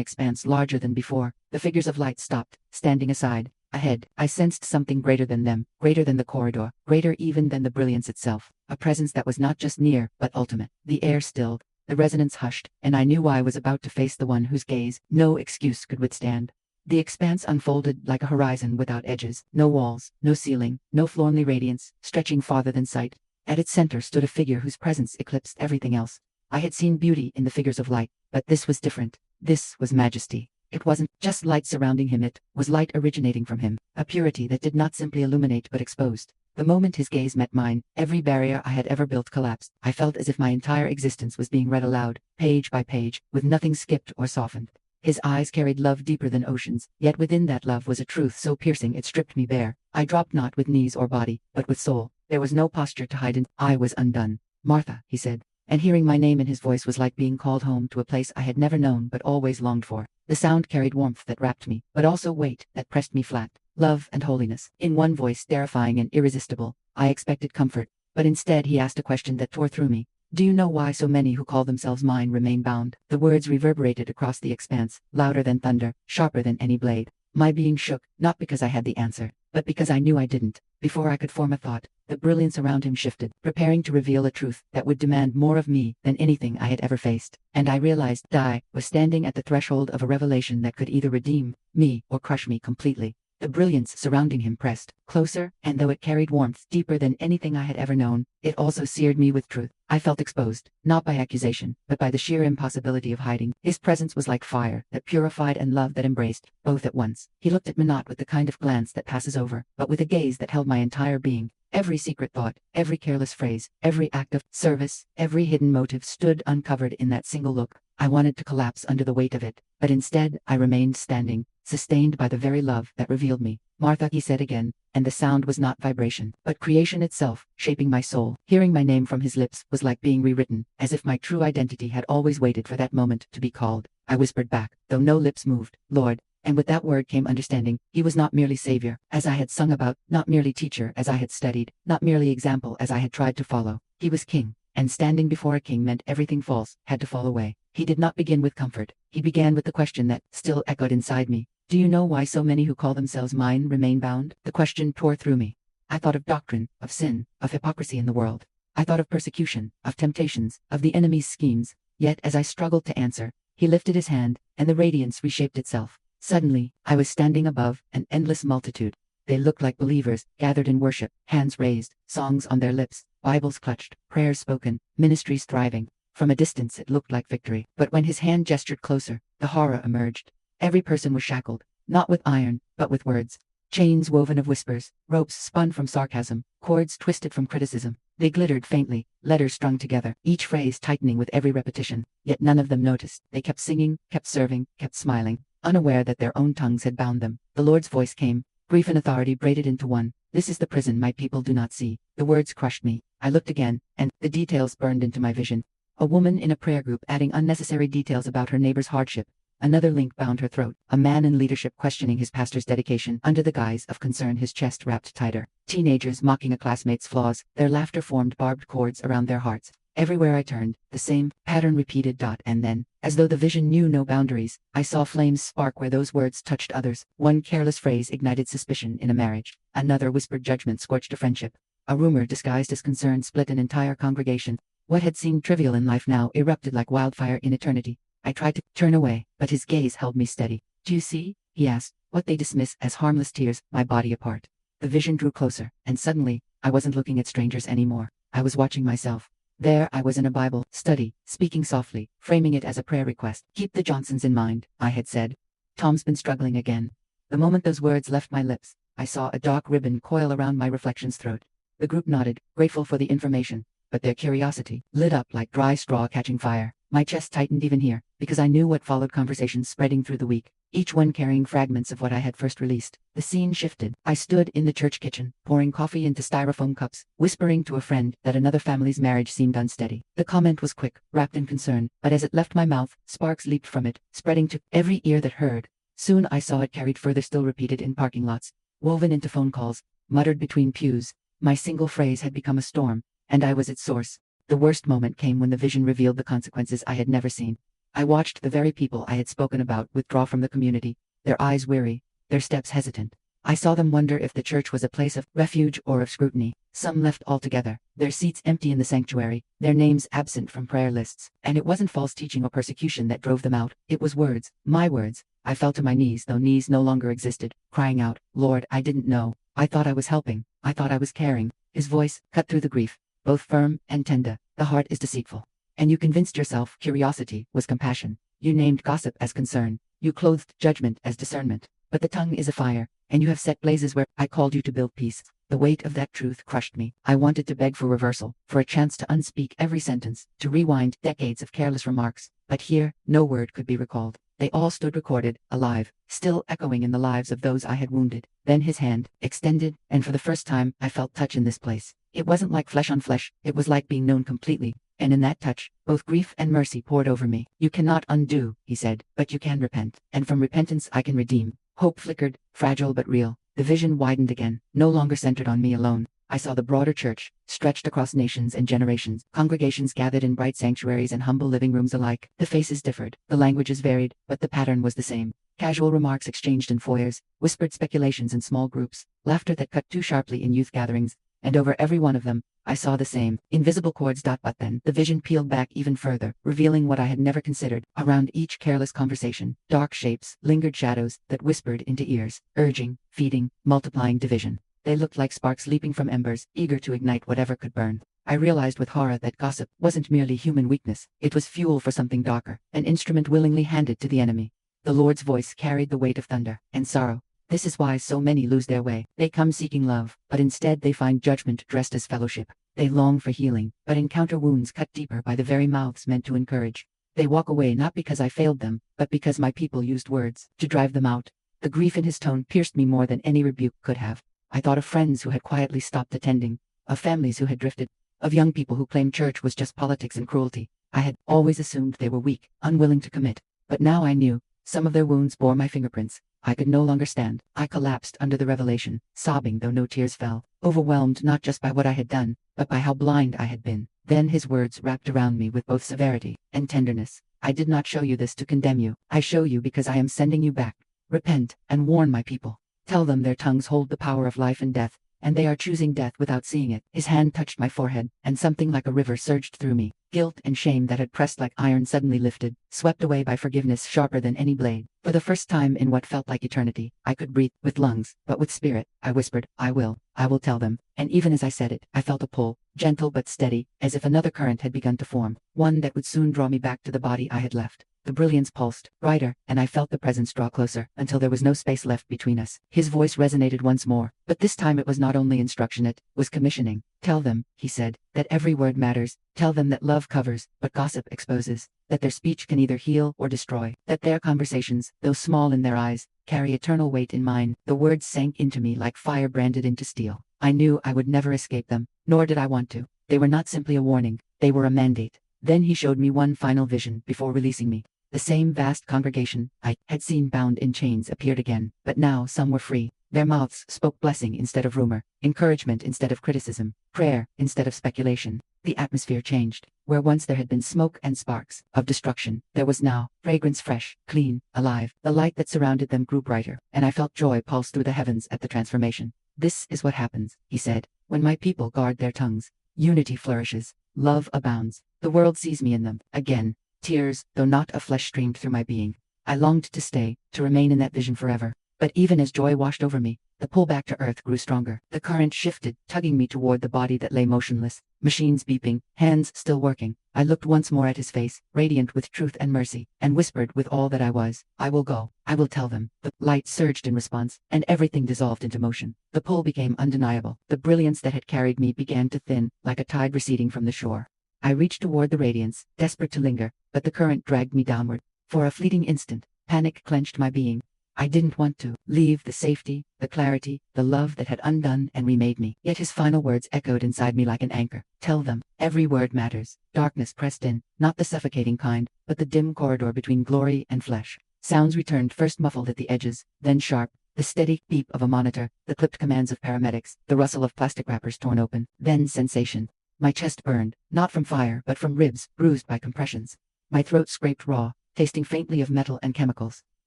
expanse larger than before. The figures of light stopped, standing aside. Ahead, I sensed something greater than them, greater than the corridor, greater even than the brilliance itself. A presence that was not just near, but ultimate. The air stilled, the resonance hushed, and I knew I was about to face the one whose gaze no excuse could withstand. The expanse unfolded like a horizon without edges, no walls, no ceiling, no floor, only radiance, stretching farther than sight. At its center stood a figure whose presence eclipsed everything else. I had seen beauty in the figures of light, but this was different. This was majesty. It wasn't just light surrounding him, it was light originating from him, a purity that did not simply illuminate but exposed. The moment his gaze met mine, every barrier I had ever built collapsed. I felt as if my entire existence was being read aloud, page by page, with nothing skipped or softened. His eyes carried love deeper than oceans, yet within that love was a truth so piercing it stripped me bare. I dropped not with knees or body, but with soul. There was no posture to hide in. I was undone. "Martha," he said, and hearing my name in his voice was like being called home to a place I had never known but always longed for. The sound carried warmth that wrapped me, but also weight that pressed me flat. Love and holiness, in one voice, terrifying and irresistible. I expected comfort, but instead he asked a question that tore through me. "Do you know why so many who call themselves mine remain bound?" The words reverberated across the expanse, louder than thunder, sharper than any blade. My being shook, not because I had the answer, but because I knew I didn't. Before I could form a thought, the brilliance around him shifted, preparing to reveal a truth that would demand more of me than anything I had ever faced. And I realized I was standing at the threshold of a revelation that could either redeem me or crush me completely. The brilliance surrounding him pressed closer, and though it carried warmth deeper than anything I had ever known, it also seared me with truth. I felt exposed, not by accusation, but by the sheer impossibility of hiding. His presence was like fire that purified and love that embraced, both at once. He looked at me not with the kind of glance that passes over, but with a gaze that held my entire being. Every secret thought, every careless phrase, every act of service, every hidden motive stood uncovered in that single look. I wanted to collapse under the weight of it, but instead I remained standing, sustained by the very love that revealed me. "Martha," he said again, and the sound was not vibration, but creation itself, shaping my soul. Hearing my name from his lips was like being rewritten, as if my true identity had always waited for that moment to be called. I whispered back, though no lips moved, "Lord." And with that word came understanding. He was not merely Savior, as I had sung about, not merely teacher, as I had studied, not merely example, as I had tried to follow. He was King, and standing before a king meant everything false had to fall away. He did not begin with comfort. He began with the question that still echoed inside me. "Do you know why so many who call themselves mine remain bound?" The question tore through me. I thought of doctrine, of sin, of hypocrisy in the world. I thought of persecution, of temptations, of the enemy's schemes. Yet as I struggled to answer, he lifted his hand, and the radiance reshaped itself. Suddenly, I was standing above an endless multitude. They looked like believers, gathered in worship, hands raised, songs on their lips, Bibles clutched, prayers spoken, ministries thriving. From a distance it looked like victory, but when his hand gestured closer, the horror emerged. Every person was shackled, not with iron, but with words. Chains woven of whispers, ropes spun from sarcasm, cords twisted from criticism. They glittered faintly, letters strung together, each phrase tightening with every repetition. Yet none of them noticed. They kept singing, kept serving, kept smiling, unaware that their own tongues had bound them. The Lord's voice came, grief and authority braided into one. "This is the prison my people do not see." The words crushed me. I looked again, and the details burned into my vision. A woman in a prayer group adding unnecessary details about her neighbor's hardship. Another link bound her throat. A man in leadership questioning his pastor's dedication. Under the guise of concern, his chest wrapped tighter. Teenagers mocking a classmate's flaws. Their laughter formed barbed cords around their hearts. Everywhere I turned, the same pattern repeated. And then, as though the vision knew no boundaries, I saw flames spark where those words touched others. One careless phrase ignited suspicion in a marriage. Another whispered judgment scorched a friendship. A rumor disguised as concern split an entire congregation. What had seemed trivial in life now erupted like wildfire in eternity. I tried to turn away, but his gaze held me steady. "Do you see?" he asked, "what they dismiss as harmless tears, my body apart." The vision drew closer, and suddenly, I wasn't looking at strangers anymore. I was watching myself. There I was in a Bible study, speaking softly, framing it as a prayer request. "Keep the Johnsons in mind," I had said. "Tom's been struggling again." The moment those words left my lips, I saw a dark ribbon coil around my reflection's throat. The group nodded, grateful for the information, but their curiosity lit up like dry straw catching fire. My chest tightened even here, because I knew what followed, conversations spreading through the week, each one carrying fragments of what I had first released. The scene shifted. I stood in the church kitchen, pouring coffee into styrofoam cups, whispering to a friend that another family's marriage seemed unsteady. The comment was quick, wrapped in concern, but as it left my mouth, sparks leaped from it, spreading to every ear that heard. Soon I saw it carried further, still repeated in parking lots, woven into phone calls, muttered between pews. My single phrase had become a storm, and I was its source. The worst moment came when the vision revealed the consequences I had never seen. I watched the very people I had spoken about withdraw from the community, their eyes weary, their steps hesitant. I saw them wonder if the church was a place of refuge or of scrutiny. Some left altogether, their seats empty in the sanctuary, their names absent from prayer lists. And it wasn't false teaching or persecution that drove them out. It was words, my words. I fell to my knees, though knees no longer existed, crying out, "Lord, I didn't know. I thought I was helping. I thought I was caring." His voice cut through the grief, both firm and tender. "The heart is deceitful And you convinced yourself curiosity was compassion. You named gossip as concern. You clothed judgment as discernment. But the tongue is a fire, and you have set blazes where I called you to build peace. The weight of that truth crushed me. I wanted to beg for reversal, for a chance to unspeak every sentence, to rewind decades of careless remarks. But here, no word could be recalled. They all stood recorded, alive, still echoing in the lives of those I had wounded. Then his hand, extended, and for the first time, I felt touch in this place. It wasn't like flesh on flesh, it was like being known completely. And in that touch, both grief and mercy poured over me. You cannot undo, he said, but you can repent. And from repentance I can redeem. Hope flickered, fragile but real. The vision widened again, no longer centered on me alone. I saw the broader church, stretched across nations and generations, congregations gathered in bright sanctuaries and humble living rooms alike. The faces differed, the languages varied, but the pattern was the same. Casual remarks exchanged in foyers, whispered speculations in small groups, laughter that cut too sharply in youth gatherings, and over every one of them, I saw the same, invisible chords. But then, the vision peeled back even further, revealing what I had never considered. Around each careless conversation, dark shapes, lingered shadows that whispered into ears, urging, feeding, multiplying division. They looked like sparks leaping from embers, eager to ignite whatever could burn. I realized with horror that gossip wasn't merely human weakness, it was fuel for something darker, an instrument willingly handed to the enemy. The Lord's voice carried the weight of thunder and sorrow. This is why so many lose their way. They come seeking love, but instead they find judgment dressed as fellowship. They long for healing, but encounter wounds cut deeper by the very mouths meant to encourage. They walk away not because I failed them, but because my people used words to drive them out. The grief in his tone pierced me more than any rebuke could have. I thought of friends who had quietly stopped attending, of families who had drifted, of young people who claimed church was just politics and cruelty. I had always assumed they were weak, unwilling to commit. But now I knew, some of their wounds bore my fingerprints. I could no longer stand. I collapsed under the revelation, sobbing though no tears fell, overwhelmed not just by what I had done, but by how blind I had been. Then his words wrapped around me with both severity and tenderness. I did not show you this to condemn you. I show you because I am sending you back. Repent and warn my people. Tell them their tongues hold the power of life and death, and they are choosing death without seeing it. His hand touched my forehead, and something like a river surged through me. Guilt and shame that had pressed like iron suddenly lifted, swept away by forgiveness sharper than any blade. For the first time in what felt like eternity, I could breathe, with lungs, but with spirit. I whispered, I will tell them. And even as I said it, I felt a pull, gentle but steady, as if another current had begun to form, one that would soon draw me back to the body I had left. The brilliance pulsed, brighter, and I felt the presence draw closer, until there was no space left between us. His voice resonated once more, but this time it was not only instruction, it was commissioning. Tell them, he said, that every word matters. Tell them that love covers, but gossip exposes. That their speech can either heal or destroy. That their conversations, though small in their eyes, carry eternal weight in mine. The words sank into me like fire branded into steel. I knew I would never escape them, nor did I want to. They were not simply a warning, they were a mandate. Then he showed me one final vision before releasing me. The same vast congregation I had seen bound in chains appeared again, but now some were free. Their mouths spoke blessing instead of rumor, encouragement instead of criticism, prayer instead of speculation. The atmosphere changed. Where once there had been smoke and sparks of destruction, there was now fragrance, fresh, clean, alive. The light that surrounded them grew brighter, and I felt joy pulse through the heavens at the transformation. This is what happens, he said, when my people guard their tongues. Unity flourishes, love abounds. The world sees me in them. Again, tears, though not of flesh, streamed through my being. I longed to stay, to remain in that vision forever. But even as joy washed over me, the pull back to earth grew stronger. The current shifted, tugging me toward the body that lay motionless, machines beeping, hands still working. I looked once more at his face, radiant with truth and mercy, and whispered with all that I was, I will go. I will tell them. The light surged in response, and everything dissolved into motion. The pull became undeniable. The brilliance that had carried me began to thin, like a tide receding from the shore. I reached toward the radiance, desperate to linger, but the current dragged me downward. For a fleeting instant, panic clenched my being. I didn't want to leave the safety, the clarity, the love that had undone and remade me. Yet his final words echoed inside me like an anchor. Tell them, every word matters. Darkness pressed in, not the suffocating kind, but the dim corridor between glory and flesh. Sounds returned, first muffled at the edges, then sharp. The steady beep of a monitor, the clipped commands of paramedics, the rustle of plastic wrappers torn open, then sensation. My chest burned, not from fire, but from ribs bruised by compressions. My throat scraped raw, tasting faintly of metal and chemicals.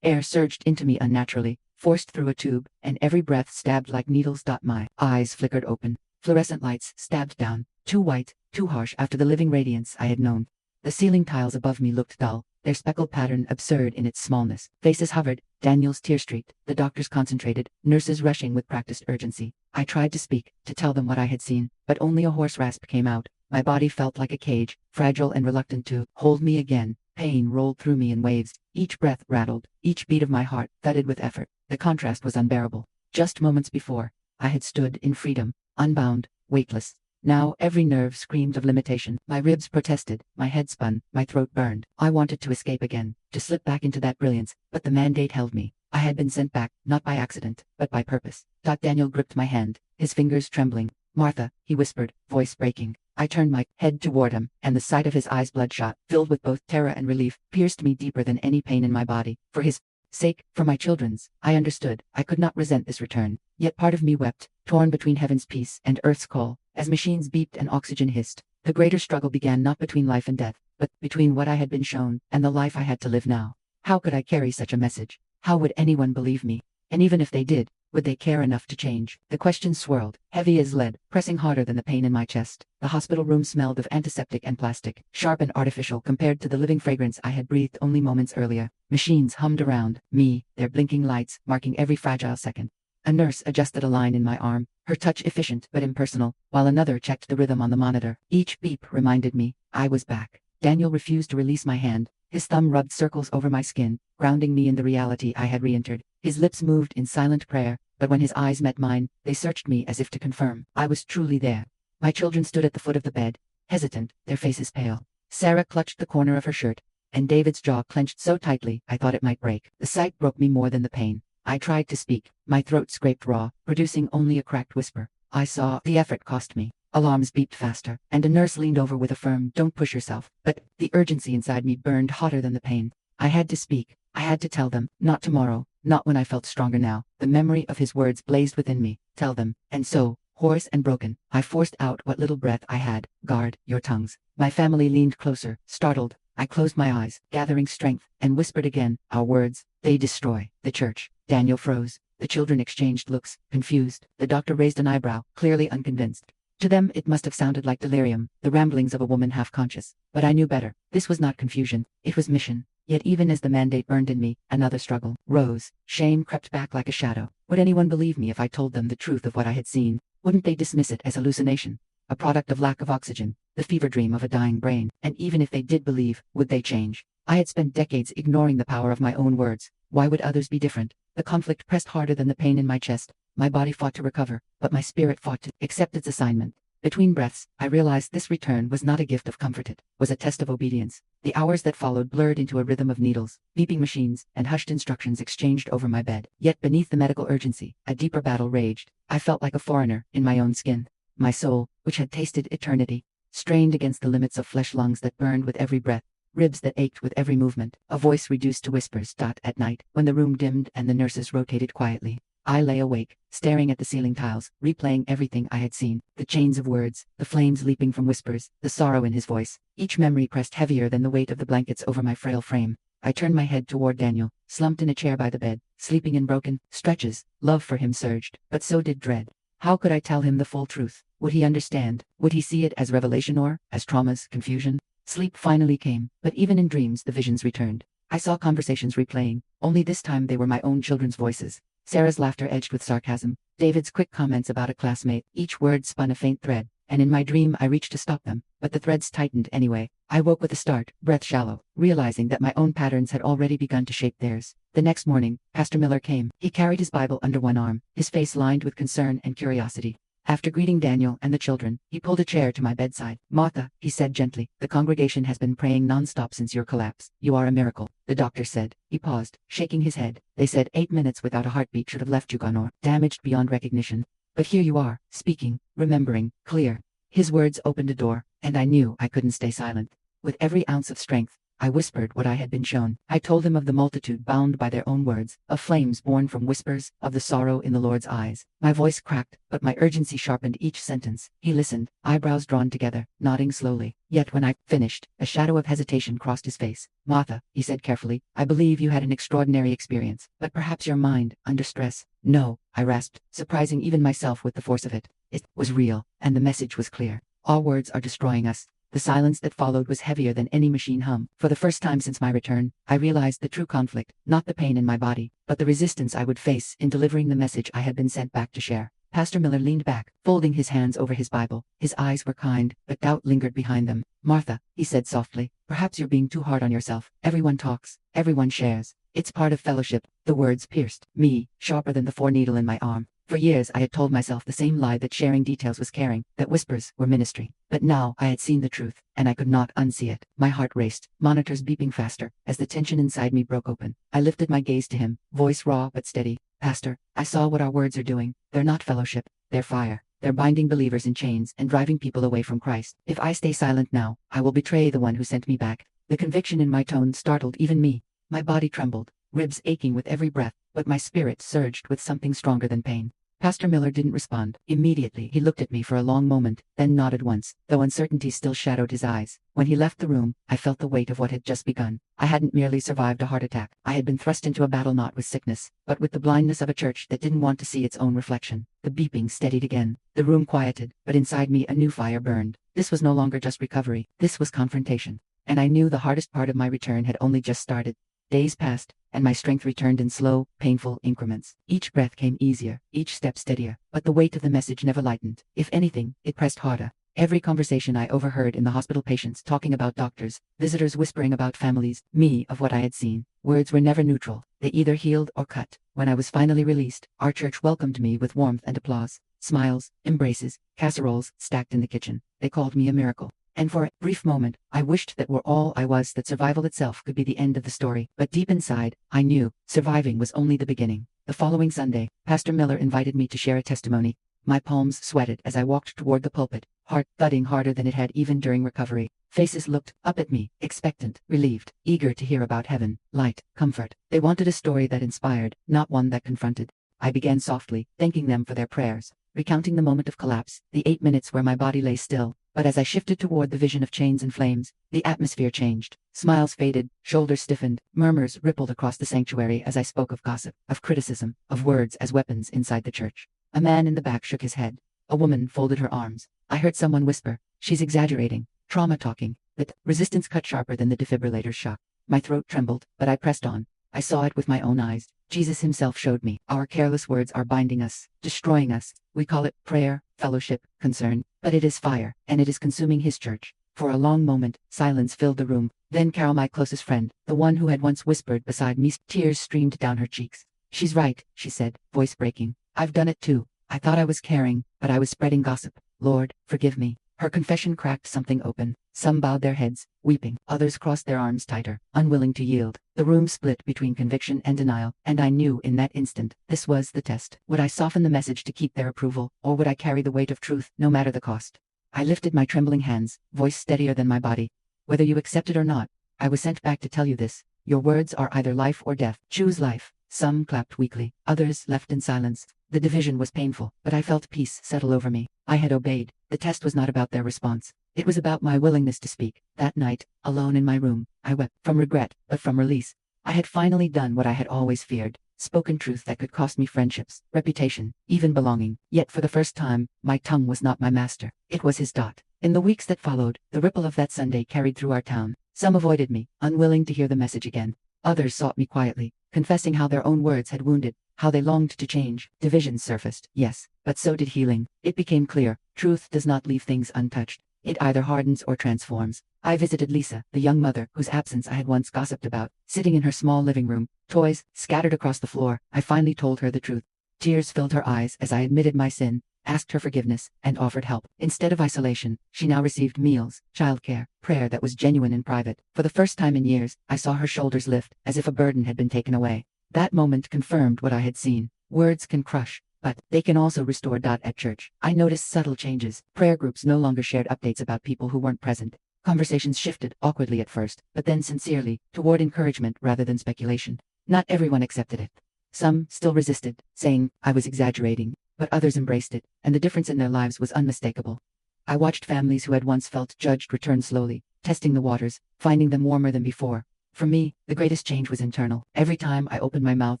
Air surged into me unnaturally, forced through a tube, and every breath stabbed like needles. My eyes flickered open. Fluorescent lights stabbed down, too white, too harsh after the living radiance I had known. The ceiling tiles above me looked dull, their speckled pattern absurd in its smallness. Faces hovered, Daniels tear-streaked, the doctors concentrated, nurses rushing with practiced urgency. I tried to speak, to tell them what I had seen, but only a hoarse rasp came out. My body felt like a cage, fragile and reluctant to hold me again. Pain rolled through me in waves. Each breath rattled. Each beat of my heart thudded with effort. The contrast was unbearable. Just moments before, I had stood in freedom, unbound, weightless. Now every nerve screamed of limitation. My ribs protested, my head spun, my throat burned. I wanted to escape again, to slip back into that brilliance, but the mandate held me. I had been sent back, not by accident, but by purpose. Daniel gripped my hand, his fingers trembling. "Martha," he whispered, voice breaking. I turned my head toward him, and the sight of his eyes bloodshot, filled with both terror and relief, pierced me deeper than any pain in my body. For his sake, for my children's, I understood. I could not resent this return. Yet part of me wept, torn between heaven's peace and earth's call. As machines beeped and oxygen hissed, the greater struggle began, not between life and death, but between what I had been shown and the life I had to live now. How could I carry such a message? How would anyone believe me? And even if they did, would they care enough to change? The question swirled, heavy as lead, pressing harder than the pain in my chest. The hospital room smelled of antiseptic and plastic, sharp and artificial compared to the living fragrance I had breathed only moments earlier. Machines hummed around me, their blinking lights marking every fragile second. A nurse adjusted a line in my arm, her touch efficient but impersonal, while another checked the rhythm on the monitor. Each beep reminded me I was back. Daniel refused to release my hand. His thumb rubbed circles over my skin, grounding me in the reality I had re-entered. His lips moved in silent prayer, but when his eyes met mine, they searched me as if to confirm I was truly there. My children stood at the foot of the bed, hesitant, their faces pale. Sarah clutched the corner of her shirt, and David's jaw clenched so tightly I thought it might break. The sight broke me more than the pain. I tried to speak, my throat scraped raw, producing only a cracked whisper. I saw the effort cost me. Alarms beeped faster, and a nurse leaned over with a firm, "Don't push yourself." But the urgency inside me burned hotter than the pain. I had to speak. I had to tell them, not tomorrow, not when I felt stronger now. The memory of his words blazed within me. Tell them. And so, hoarse and broken, I forced out what little breath I had. "Guard your tongues." My family leaned closer, startled. I closed my eyes, gathering strength, and whispered again, "Our words, they destroy the church." Daniel froze. The children exchanged looks, confused. The doctor raised an eyebrow, clearly unconvinced. To them it must have sounded like delirium, the ramblings of a woman half-conscious. But I knew better. This was not confusion. It was mission. Yet even as the mandate burned in me, another struggle rose. Shame crept back like a shadow. Would anyone believe me if I told them the truth of what I had seen? Wouldn't they dismiss it as hallucination? A product of lack of oxygen, the fever dream of a dying brain. And even if they did believe, would they change? I had spent decades ignoring the power of my own words. Why would others be different? The conflict pressed harder than the pain in my chest. My body fought to recover, but my spirit fought to accept its assignment. Between breaths, I realized this return was not a gift of comfort, it was a test of obedience. The hours that followed blurred into a rhythm of needles, beeping machines, and hushed instructions exchanged over my bed. Yet beneath the medical urgency, a deeper battle raged. I felt like a foreigner in my own skin. My soul, which had tasted eternity, strained against the limits of flesh lungs that burned with every breath, ribs that ached with every movement, a voice reduced to whispers. At night, when the room dimmed and the nurses rotated quietly, I lay awake, staring at the ceiling tiles, replaying everything I had seen, the chains of words, the flames leaping from whispers, the sorrow in his voice. Each memory pressed heavier than the weight of the blankets over my frail frame. I turned my head toward Daniel, slumped in a chair by the bed, sleeping in broken stretches. Love for him surged, but so did dread. How could I tell him the full truth? Would he understand? Would he see it as revelation or as trauma's confusion? Sleep finally came, but even in dreams the visions returned. I saw conversations replaying, only this time they were my own children's voices. Sarah's laughter edged with sarcasm, David's quick comments about a classmate. Each word spun a faint thread, and in my dream I reached to stop them, but the threads tightened anyway. I woke with a start, breath shallow, realizing that my own patterns had already begun to shape theirs. The next morning, Pastor Miller came. He carried his Bible under one arm, his face lined with concern and curiosity. After greeting Daniel and the children, he pulled a chair to my bedside. "Martha," he said gently, "the congregation has been praying non-stop since your collapse. You are a miracle." The doctor said. He paused, shaking his head. "They said 8 minutes without a heartbeat should have left you gone or damaged beyond recognition. But here you are, speaking, remembering, clear." His words opened a door, and I knew I couldn't stay silent. With every ounce of strength, I whispered what I had been shown. I told him of the multitude bound by their own words, of flames born from whispers, of the sorrow in the Lord's eyes. My voice cracked, but my urgency sharpened each sentence. He listened, eyebrows drawn together, nodding slowly. Yet when I finished, a shadow of hesitation crossed his face. "Martha," he said carefully, "I believe you had an extraordinary experience, but perhaps your mind, under stress." "No," I rasped, surprising even myself with the force of it. It was real, and the message was clear. Our words are destroying us. The silence that followed was heavier than any machine hum. For the first time since my return, I realized the true conflict, not the pain in my body, but the resistance I would face in delivering the message I had been sent back to share. Pastor Miller leaned back, folding his hands over his Bible. His eyes were kind, but doubt lingered behind them. Martha, he said softly, perhaps you're being too hard on yourself. Everyone talks, everyone shares. It's part of fellowship. The words pierced me, sharper than the needle in my arm. For years I had told myself the same lie, that sharing details was caring, that whispers were ministry. But now I had seen the truth, and I could not unsee it. My heart raced, monitors beeping faster, as the tension inside me broke open. I lifted my gaze to him, voice raw but steady. Pastor, I saw what our words are doing. They're not fellowship, they're fire. They're binding believers in chains and driving people away from Christ. If I stay silent now, I will betray the one who sent me back. The conviction in my tone startled even me. My body trembled, ribs aching with every breath, but my spirit surged with something stronger than pain. Pastor Miller didn't respond. Immediately, he looked at me for a long moment, then nodded once, though uncertainty still shadowed his eyes. When he left the room, I felt the weight of what had just begun. I hadn't merely survived a heart attack. I had been thrust into a battle not with sickness, but with the blindness of a church that didn't want to see its own reflection. The beeping steadied again. The room quieted, but inside me a new fire burned. This was no longer just recovery. This was confrontation. And I knew the hardest part of my return had only just started. Days passed, and my strength returned in slow, painful increments. Each breath came easier, each step steadier, but the weight of the message never lightened. If anything, it pressed harder. Every conversation I overheard in the hospital, patients talking about doctors, visitors whispering about families, me of what I had seen. Words were never neutral. They either healed or cut. When I was finally released, our church welcomed me with warmth and applause. Smiles, embraces, casseroles stacked in the kitchen. They called me a miracle. And for a brief moment, I wished that were all I was, that survival itself could be the end of the story. But deep inside, I knew surviving was only the beginning. The following Sunday, Pastor Miller invited me to share a testimony. My palms sweated as I walked toward the pulpit, heart thudding harder than it had even during recovery. Faces looked up at me, expectant, relieved, eager to hear about heaven, light, comfort. They wanted a story that inspired, not one that confronted. I began softly, thanking them for their prayers, recounting the moment of collapse, the 8 minutes where my body lay still. But as I shifted toward the vision of chains and flames, the atmosphere changed. Smiles faded, shoulders stiffened, murmurs rippled across the sanctuary as I spoke of gossip, of criticism, of words as weapons inside the church. A man in the back shook his head. A woman folded her arms. I heard someone whisper, "She's exaggerating, trauma talking." But resistance cut sharper than the defibrillator's shock. My throat trembled, but I pressed on. I saw it with my own eyes. Jesus himself showed me. Our careless words are binding us, destroying us. We call it prayer, fellowship, concern, but it is fire, and it is consuming his church. For a long moment, silence filled the room. Then Carol, my closest friend, the one who had once whispered beside me, tears streamed down her cheeks. "She's right," she said, voice breaking. "I've done it too. I thought I was caring, but I was spreading gossip. Lord, forgive me." Her confession cracked something open. Some bowed their heads, weeping. Others crossed their arms tighter, unwilling to yield. The room split between conviction and denial, and I knew in that instant, this was the test. Would I soften the message to keep their approval, or would I carry the weight of truth, no matter the cost? I lifted my trembling hands, voice steadier than my body. "Whether you accept it or not, I was sent back to tell you this. Your words are either life or death. Choose life." Some clapped weakly, others left in silence. The division was painful, but I felt peace settle over me. I had obeyed. The test was not about their response. It was about my willingness to speak. That night, alone in my room, I wept, from regret, but from release. I had finally done what I had always feared, spoken truth that could cost me friendships, reputation, even belonging. Yet for the first time, my tongue was not my master. It was his dot. In the weeks that followed, the ripple of that Sunday carried through our town. Some avoided me, unwilling to hear the message again. Others sought me quietly, confessing how their own words had wounded, how they longed to change. Divisions surfaced, yes, but so did healing. It became clear, truth does not leave things untouched. It either hardens or transforms. I visited Lisa, the young mother whose absence I had once gossiped about, sitting in her small living room, toys scattered across the floor. I finally told her the truth. Tears filled her eyes as I admitted my sin, asked her forgiveness, and offered help. Instead of isolation, she now received meals, childcare, prayer that was genuine and private. For the first time in years, I saw her shoulders lift, as if a burden had been taken away. That moment confirmed what I had seen. Words can crush, but they can also restore. At church, I noticed subtle changes. Prayer groups no longer shared updates about people who weren't present. Conversations shifted, awkwardly at first, but then sincerely, toward encouragement rather than speculation. Not everyone accepted it. Some still resisted, saying I was exaggerating, but others embraced it, and the difference in their lives was unmistakable. I watched families who had once felt judged return slowly, testing the waters, finding them warmer than before. For me, the greatest change was internal. Every time I opened my mouth,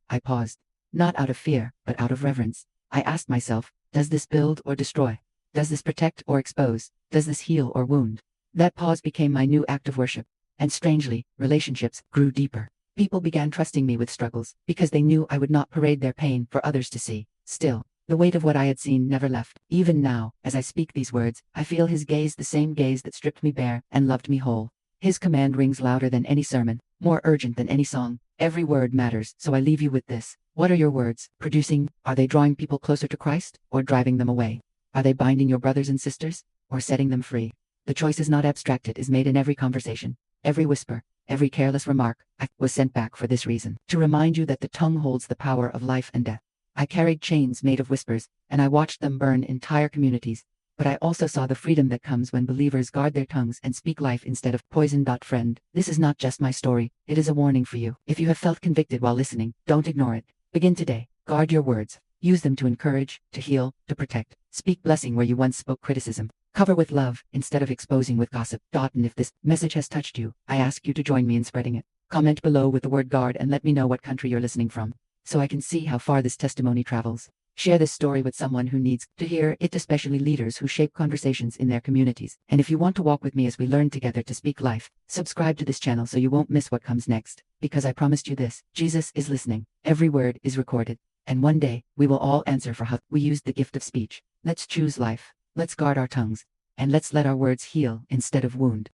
I paused. Not out of fear, but out of reverence. I asked myself, does this build or destroy? Does this protect or expose? Does this heal or wound? That pause became my new act of worship. And strangely, relationships grew deeper. People began trusting me with struggles, because they knew I would not parade their pain for others to see. Still, The weight of what I had seen never left. Even now, as I speak these words, I feel his gaze, the same gaze that stripped me bare and loved me whole. His command rings louder than any sermon, more urgent than any song. Every word matters, so I leave you with this. What are your words producing? Are they drawing people closer to Christ or driving them away? Are they binding your brothers and sisters or setting them free? The choice is not abstract, it is made in every conversation, every whisper, every careless remark. I was sent back for this reason, to remind you that the tongue holds the power of life and death. I carried chains made of whispers, and I watched them burn entire communities. But I also saw the freedom that comes when believers guard their tongues and speak life instead of poison. Friend, this is not just my story, it is a warning for you. If you have felt convicted while listening, don't ignore it. Begin today. Guard your words. Use them to encourage, to heal, to protect. Speak blessing where you once spoke criticism. Cover with love instead of exposing with gossip. And if this message has touched you, I ask you to join me in spreading it. Comment below with the word guard and let me know what country you're listening from, so I can see how far this testimony travels. Share this story with someone who needs to hear it, especially leaders who shape conversations in their communities. And if you want to walk with me as we learn together to speak life, subscribe to this channel so you won't miss what comes next. Because I promised you this, Jesus is listening. Every word is recorded. And one day, we will all answer for how we used the gift of speech. Let's choose life. Let's guard our tongues. And let's let our words heal instead of wound.